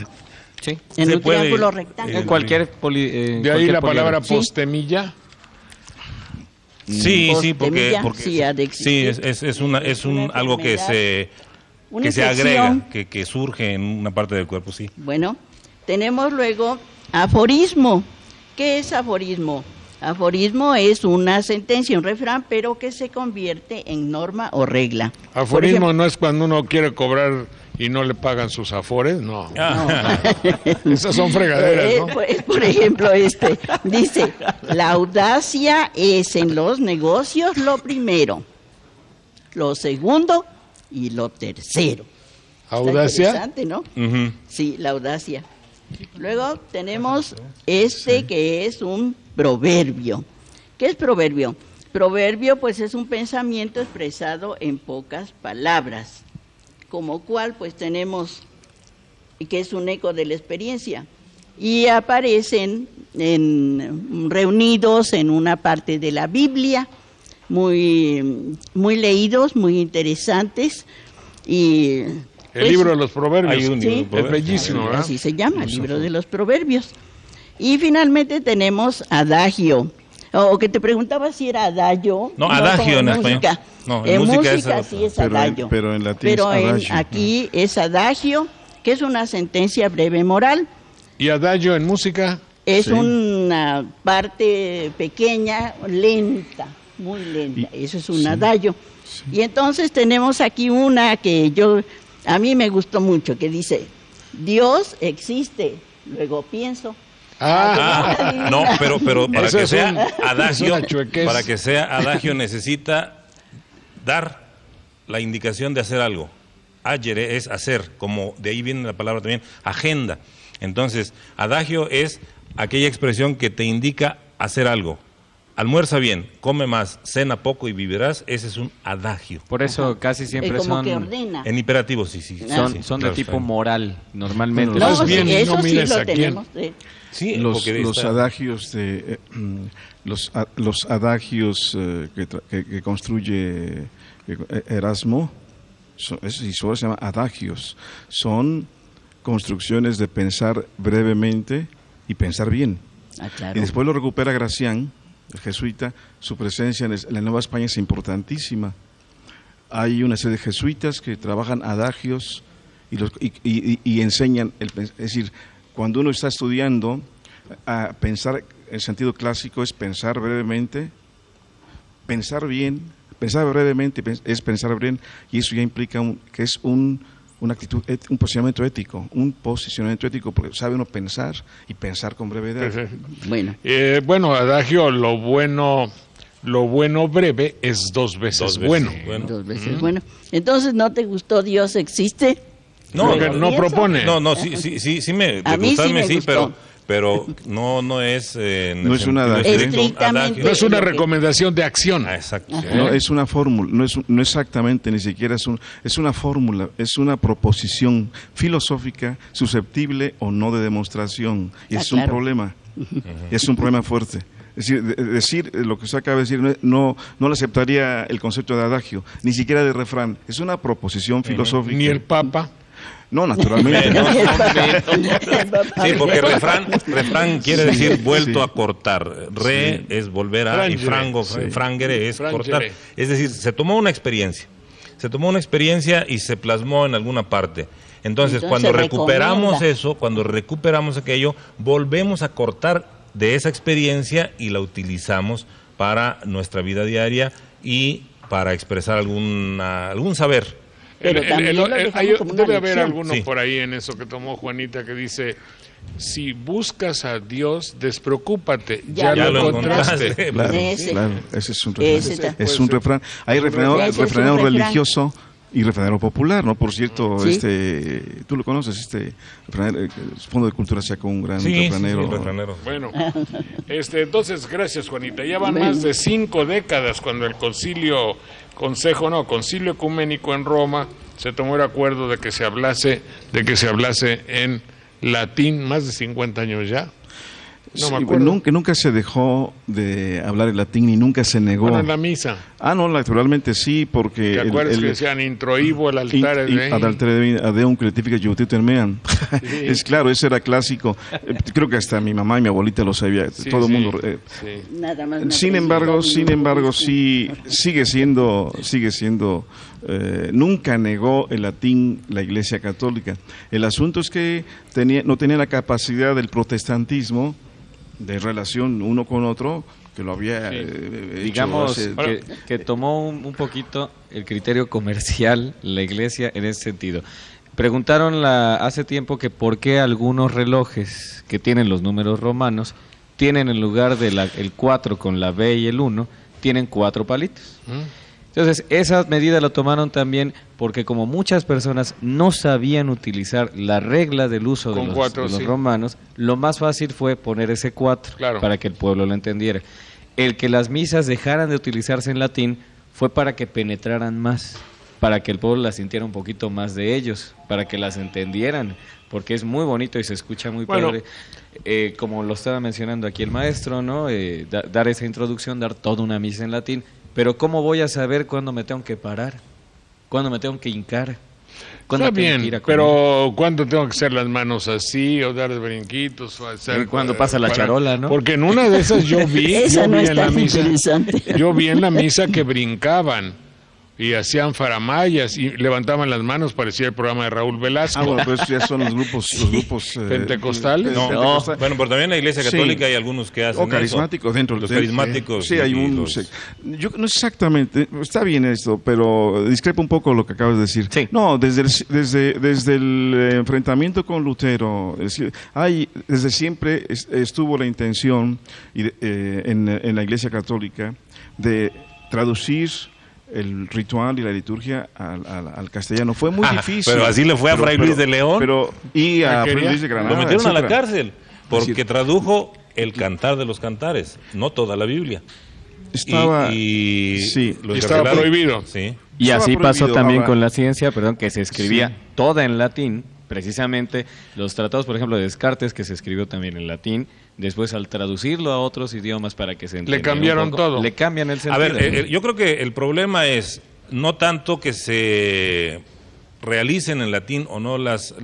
Sí. En un triángulo rectángulo. En cualquier de ahí la palabra postemilla. Sí, porque sí, es algo que se agrega, que surge en una parte del cuerpo, sí. Bueno, tenemos luego aforismo. ¿Qué es aforismo? Aforismo es una sentencia, un refrán, pero que se convierte en norma o regla. Aforismo no es cuando uno quiere cobrar y no le pagan sus afores, no. Esas son fregaderas, ¿no? Por ejemplo, dice, la audacia es en los negocios lo primero, lo segundo y lo tercero. ¿Audacia? Está interesante, ¿no? Sí, la audacia. Luego tenemos que es un proverbio. ¿Qué es proverbio? Proverbio, pues, es un pensamiento expresado en pocas palabras, como cual, pues, tenemos que es un eco de la experiencia, y aparecen reunidos en una parte de la Biblia, muy, muy leídos, muy interesantes, y... El libro de los proverbios. Hay un libro, es bellísimo, ¿verdad? Así se llama, el libro de los proverbios. Y finalmente tenemos adagio, o que te preguntaba si era adagio. No, adagio en español. No, en música sí es adagio. Pero en latín es adagio. Aquí es adagio, que es una sentencia breve moral. ¿Y adagio en música? Es una parte pequeña, lenta, muy lenta. Eso es un adagio. Sí. Y entonces tenemos aquí una que a mí me gustó mucho, que dice, Dios existe, luego pienso. No, pero para que sea adagio necesita dar la indicación de hacer algo. Agere es hacer, como de ahí viene la palabra también, agenda. Entonces, adagio es aquella expresión que te indica hacer algo. Almuerza bien, come más, cena poco y vivirás, ese es un adagio. Por eso casi siempre son... que ordena. En imperativo, sí. Son de tipo moral, normalmente. No, bien, eso no mires sí lo tenemos. Sí, los adagios los adagios que construye Erasmo, se llama adagios, son construcciones de pensar brevemente y pensar bien. Claro. Y después lo recupera Gracián, el jesuita. Su presencia en la Nueva España es importantísima. Hay una serie de jesuitas que trabajan adagios y enseñan, es decir, cuando uno está estudiando, a pensar en sentido clásico es pensar brevemente, pensar bien, pensar brevemente es pensar bien, y eso ya implica que es una actitud, un posicionamiento ético, porque sabe uno pensar y pensar con brevedad. Bueno, adagio, lo bueno breve es dos veces bueno. Dos veces bueno. Entonces, ¿no te gustó Dios existe? No, no propone. No, sí me gustarme, sí, pero no es no es una estrictamente, no es una recomendación de acción. Exacto. No es una fórmula, no exactamente, ni siquiera es una fórmula, es una proposición filosófica susceptible o no de demostración, y es un problema. Es un problema fuerte. Es decir lo que usted acaba de decir, no le aceptaría el concepto de adagio, ni siquiera de refrán. Es una proposición filosófica. Ni el Papa. No, naturalmente. Sí, porque refrán quiere decir vuelto a cortar. Es volver a, y frangere es cortar. Es decir, se tomó una experiencia y se plasmó en alguna parte. Entonces cuando recuperamos eso, cuando recuperamos aquello, volvemos a cortar de esa experiencia y la utilizamos para nuestra vida diaria y para expresar algún saber. Debe haber alguno por ahí en eso que tomó Juanita que dice, si buscas a Dios, despreocúpate, ya lo encontraste. Claro, ese es un refrán. Hay refranero religioso y refranero popular, ¿no? Por cierto, tú lo conoces, el Fondo de Cultura sacó un gran refranero. Bueno, entonces, gracias, Juanita. Ya van más de 5 décadas cuando el Concilio Ecuménico en Roma se tomó el acuerdo de que se hablase en latín, más de 50 años ya. No me acuerdo. Nunca se dejó de hablar el latín y nunca se negó. Bueno, en la misa. No, naturalmente sí, porque... ¿Te acuerdas que decían introibo el altar de... Ad altere adeum cretifica juventutem meam. Es claro, ese era clásico. Creo que hasta mi mamá y mi abuelita lo sabía. Todo el mundo... Nada más sin embargo, sí sigue siendo nunca negó el latín la Iglesia Católica. El asunto es que no tenía la capacidad del protestantismo de relación uno con otro, que lo había digamos que tomó un poquito el criterio comercial la Iglesia en ese sentido. Preguntaron hace tiempo que por qué algunos relojes que tienen los números romanos tienen en lugar de el 4 con la B y el 1, tienen 4 palitos. Entonces, esa medida la tomaron también porque como muchas personas no sabían utilizar la regla del uso de los romanos, lo más fácil fue poner ese 4 para que el pueblo lo entendiera. El que las misas dejaran de utilizarse en latín fue para que penetraran más, para que el pueblo las sintiera un poquito más de ellos, para que las entendieran, porque es muy bonito y se escucha muy padre. Como lo estaba mencionando aquí el maestro, ¿no? Dar esa introducción, dar toda una misa en latín. Pero ¿cómo voy a saber cuándo me tengo que parar? ¿Cuándo me tengo que hincar? ¿Cuándo Está tengo bien, que ir a comer? pero ¿cuándo tengo que hacer las manos así o dar brinquitos? O hacer, cuando pasa la charola, ¿no? Porque en una de esas yo vi, Esa no en está la misa, interesante. yo vi en la misa que brincaban y hacían faramayas y levantaban las manos, parecía el programa de Raúl Velasco. Bueno, pues ya son los grupos pentecostales. No, bueno, pero también en la Iglesia Católica hay algunos que hacen o carismáticos eso. dentro los carismáticos. Sí, hay un yo no exactamente, está bien esto, pero discrepo un poco lo que acabas de decir. No, desde el enfrentamiento con Lutero, es decir, desde siempre estuvo la intención en la Iglesia Católica de traducir el ritual y la liturgia al castellano. Fue muy difícil. Pero así le fue a Fray Luis de León. Y a Fray Luis de Granada. Lo metieron a la cárcel porque tradujo el Cantar de los Cantares, no toda la Biblia. Estaba estaba prohibido. Sí. Y así pasó también con la ciencia, que se escribía toda en latín. Precisamente los tratados, por ejemplo, de Descartes, que se escribió también en latín, después al traducirlo a otros idiomas para que se entienda. Le cambiaron todo. Le cambian el sentido. A ver, yo creo que el problema es no tanto que se realicen en latín o no las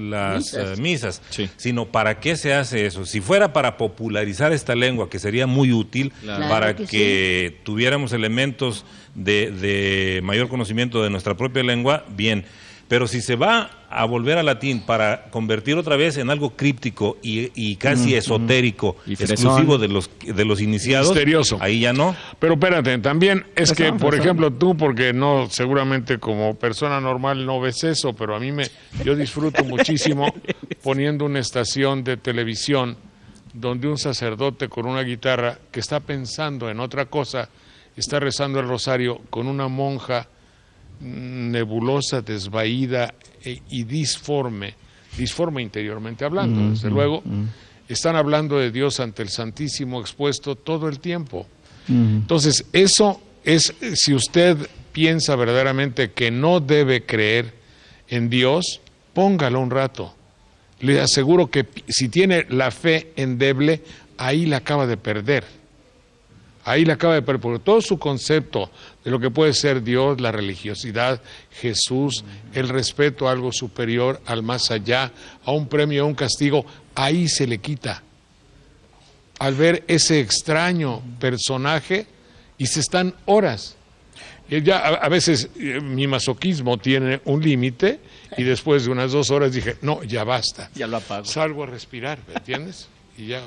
misas, sino para qué se hace eso. Si fuera para popularizar esta lengua, que sería muy útil para que tuviéramos elementos de mayor conocimiento de nuestra propia lengua, bien. Pero si se va a volver a latín para convertir otra vez en algo críptico y casi esotérico, exclusivo de los iniciados, misterioso, ahí ya no. Pero espérate, también es que, por ejemplo, tú, porque no, seguramente como persona normal no ves eso, pero a mí yo disfruto muchísimo poniendo una estación de televisión donde un sacerdote con una guitarra que está pensando en otra cosa, está rezando el rosario con una monja nebulosa, desvaída y disforme interiormente hablando, desde luego. Están hablando de Dios ante el Santísimo expuesto todo el tiempo. Entonces, eso es, si usted piensa verdaderamente que no debe creer en Dios, póngalo un rato. Le aseguro que si tiene la fe endeble, ahí la acaba de perder. Porque todo su concepto de lo que puede ser Dios, la religiosidad, Jesús, el respeto a algo superior, al más allá, a un premio, a un castigo, ahí se le quita. Al ver ese extraño personaje y se están horas. Y ya a veces mi masoquismo tiene un límite y después de unas 2 horas dije, no, ya basta. Ya lo apago. Salgo a respirar, ¿me entiendes? Y ya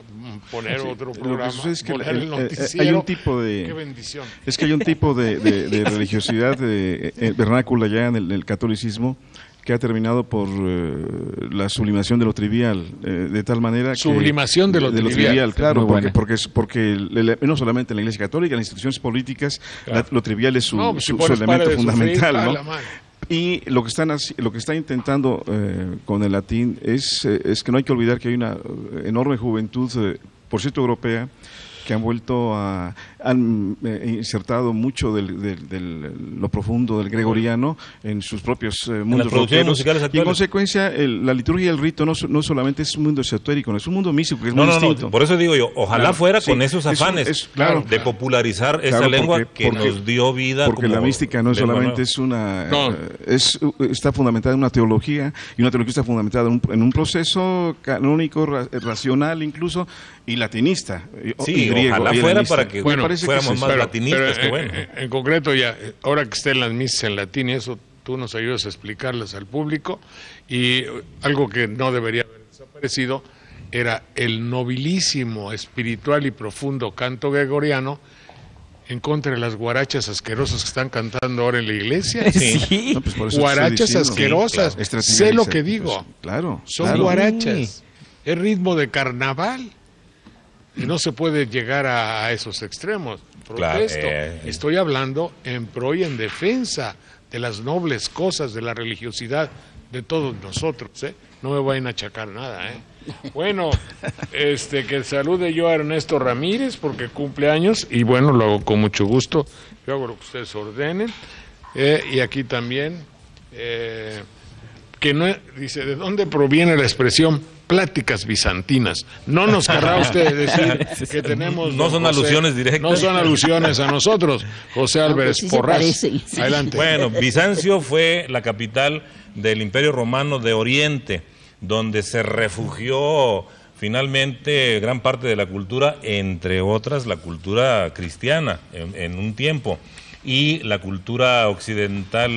poner otro programa, es que poner el noticiero, hay un tipo de, qué bendición. Es que hay un tipo de religiosidad vernácula ya en el catolicismo que ha terminado por la sublimación de lo trivial, de tal manera sublimación de lo trivial, claro, porque no solamente en la Iglesia Católica, en las instituciones políticas, lo trivial es su elemento fundamental, ¿no? Y lo que está intentando con el latín es que no hay que olvidar que hay una enorme juventud, por cierto europea, que han insertado mucho de lo profundo del gregoriano en sus propios mundos rockeros. Y en consecuencia, la liturgia y el rito no solamente es un mundo esotérico, es un mundo místico que es muy distinto. Por eso digo yo, ojalá fuera con esos afanes de popularizar esa lengua que nos dio vida. Porque la mística no solamente está fundamentada en una teología, y una teología está fundamentada en un proceso canónico, racional incluso, y latinista. Sí, ojalá fuera para que fuéramos más latinistas. Pero, en concreto, ya ahora que estén las misas en latín y eso, tú nos ayudas a explicarlas al público. Y algo que no debería haber desaparecido era el nobilísimo, espiritual y profundo canto gregoriano, en contra de las guarachas asquerosas que están cantando ahora en la iglesia. Sí. No, pues por eso guarachas asquerosas. Sí, claro. Sé lo que digo. Pues, claro. Son claro. guarachas. Es ritmo de carnaval. Y no se puede llegar a esos extremos. Protesto. Estoy hablando en pro y en defensa de las nobles cosas de la religiosidad de todos nosotros, ¿eh? No me vayan a achacar nada, ¿eh? Bueno, que salude yo a Ernesto Ramírez porque cumple años y bueno, lo hago con mucho gusto. Yo hago lo que ustedes ordenen. Y aquí también, que no dice, ¿de dónde proviene la expresión pláticas bizantinas? No nos querrá usted decir que tenemos... No son alusiones directas. No son alusiones a nosotros. José Álvarez Porras. Adelante. Bueno, Bizancio fue la capital del Imperio Romano de Oriente, donde se refugió finalmente gran parte de la cultura, entre otras la cultura cristiana en un tiempo, y la cultura occidental,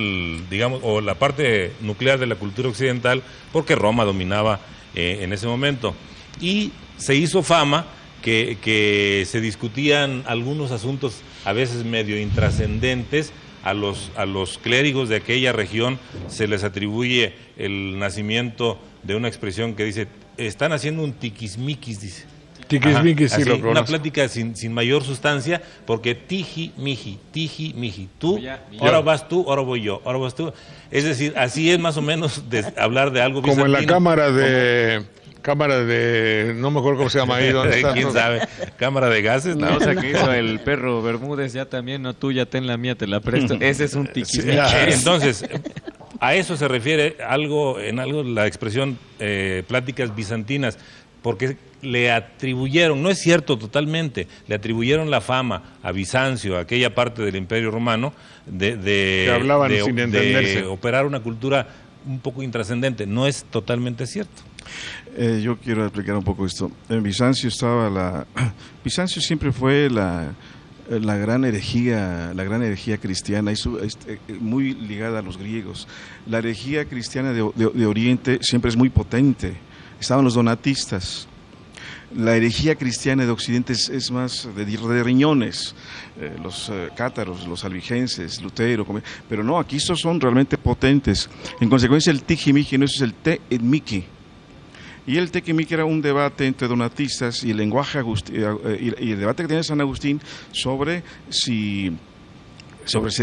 digamos, o la parte nuclear de la cultura occidental, porque Roma dominaba en ese momento. Y se hizo fama que se discutían algunos asuntos a veces medio intrascendentes. A los clérigos de aquella región se les atribuye el nacimiento de una expresión que dice, están haciendo un tiquismiquis, dice. Tiquismiquis, sí, así, lo conozco. una plática sin mayor sustancia, porque tiji, miji, tú, ahora vas tú, ahora voy yo, ahora vas tú. Es decir, así es más o menos de hablar de algo como bizantino. en la cámara de, no me acuerdo cómo se llama ahí, ¿dónde está? ¿Quién sabe? Cámara de gases, ¿no? La cosa que hizo el perro Bermúdez ya también, no tuya, ten la mía, te la presto. Ese es un tiquismiquis. Entonces, a eso se refiere algo la expresión pláticas bizantinas, porque le atribuyeron, no es cierto totalmente, le atribuyeron la fama a Bizancio, a aquella parte del Imperio Romano, que hablaban sin entenderse, de operar una cultura un poco intrascendente. No es totalmente cierto. Yo quiero explicar un poco esto. En Bizancio Bizancio siempre fue la gran herejía cristiana, muy ligada a los griegos. La herejía cristiana de Oriente siempre es muy potente. Estaban los donatistas. La herejía cristiana de Occidente es más de riñones, los cátaros, los albigenses, Lutero, pero no, aquí estos son realmente potentes. En consecuencia, el tijimiki, no, eso es el te-miki. Y el tequimique era un debate entre donatistas y el lenguaje y el debate que tenía San Agustín sobre si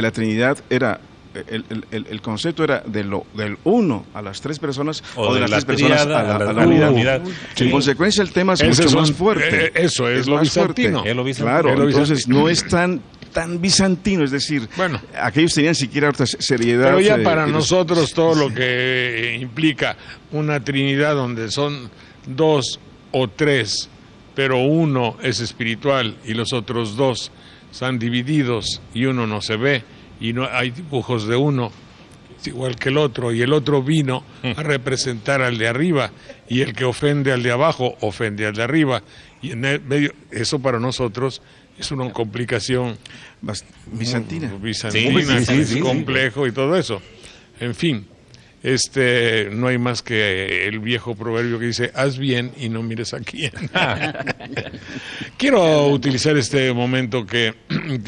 la Trinidad era el concepto era del uno a las tres personas o de las tres personas a la unidad. En consecuencia el tema es mucho más fuerte. Eso es lo bizantino. Claro, entonces no es tan bizantino, es decir, bueno, aquellos tenían siquiera otra seriedad. Pero ya para nosotros todo lo que implica una Trinidad donde son dos o tres, pero uno es espiritual y los otros dos están divididos y uno no se ve y no hay dibujos de uno es igual que el otro y el otro vino a representar al de arriba y el que ofende al de abajo ofende al de arriba y en el medio, eso para nosotros es una complicación bizantina, sí, complejo y todo eso. En fin, no hay más que el viejo proverbio que dice, haz bien y no mires a quién. Quiero utilizar este momento que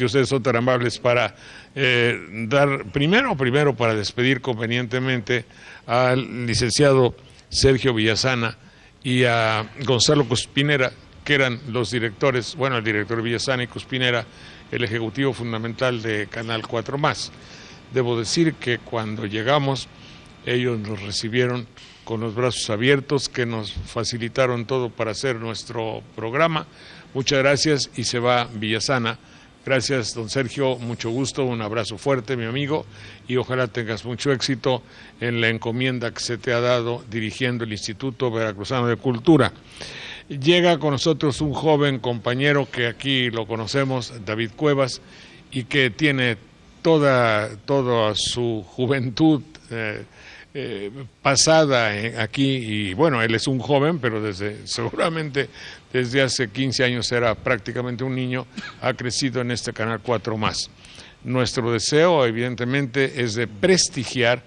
ustedes son tan amables para dar, primero para despedir convenientemente al licenciado Sergio Villasana y a Gonzalo Cuspinera, que eran los directores, bueno, el director Villasana y Cuspinera, el ejecutivo fundamental de Canal 4+. Debo decir que cuando llegamos, ellos nos recibieron con los brazos abiertos, que nos facilitaron todo para hacer nuestro programa. Muchas gracias y se va Villasana. Gracias, don Sergio, mucho gusto, un abrazo fuerte, mi amigo, y ojalá tengas mucho éxito en la encomienda que se te ha dado dirigiendo el Instituto Veracruzano de Cultura. Llega con nosotros un joven compañero que aquí lo conocemos, David Cuevas, y que tiene toda su juventud pasada aquí, y bueno, él es un joven, pero seguramente desde hace 15 años era prácticamente un niño, ha crecido en este Canal 4+. Nuestro deseo, evidentemente, es de prestigiar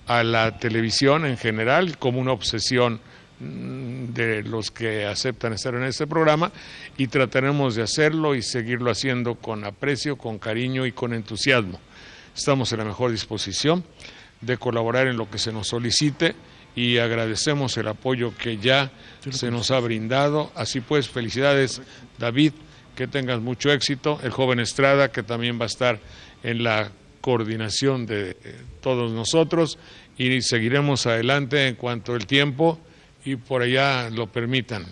a la televisión en general como una obsesión de los que aceptan estar en este programa y trataremos de hacerlo y seguirlo haciendo con aprecio, con cariño y con entusiasmo. Estamos en la mejor disposición de colaborar en lo que se nos solicite y agradecemos el apoyo que ya se nos ha brindado. Así pues, felicidades, David, que tengas mucho éxito. El joven Estrada, que también va a estar en la coordinación de todos nosotros, y seguiremos adelante en cuanto el tiempo y por allá lo permitan.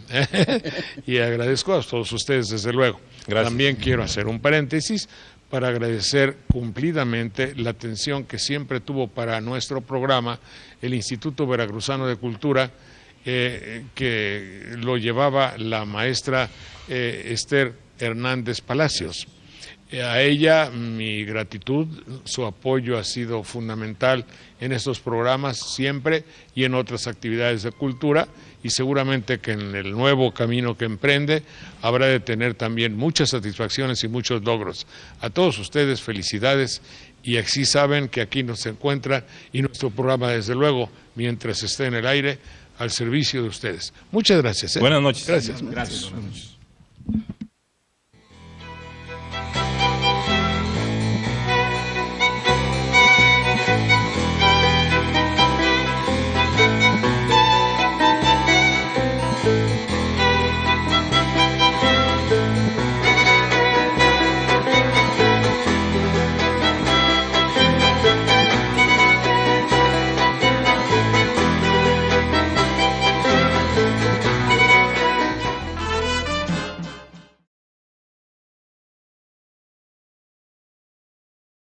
Y agradezco a todos ustedes, desde luego. Gracias. También quiero hacer un paréntesis para agradecer cumplidamente la atención que siempre tuvo para nuestro programa el Instituto Veracruzano de Cultura, que lo llevaba la maestra Esther Hernández Palacios. A ella mi gratitud, su apoyo ha sido fundamental en estos programas siempre y en otras actividades de cultura, y seguramente que en el nuevo camino que emprende habrá de tener también muchas satisfacciones y muchos logros. A todos ustedes felicidades, y así saben que aquí nos encuentran, y nuestro programa desde luego, mientras esté en el aire, al servicio de ustedes. Muchas gracias. Buenas noches. Gracias. Gracias. Buenas noches.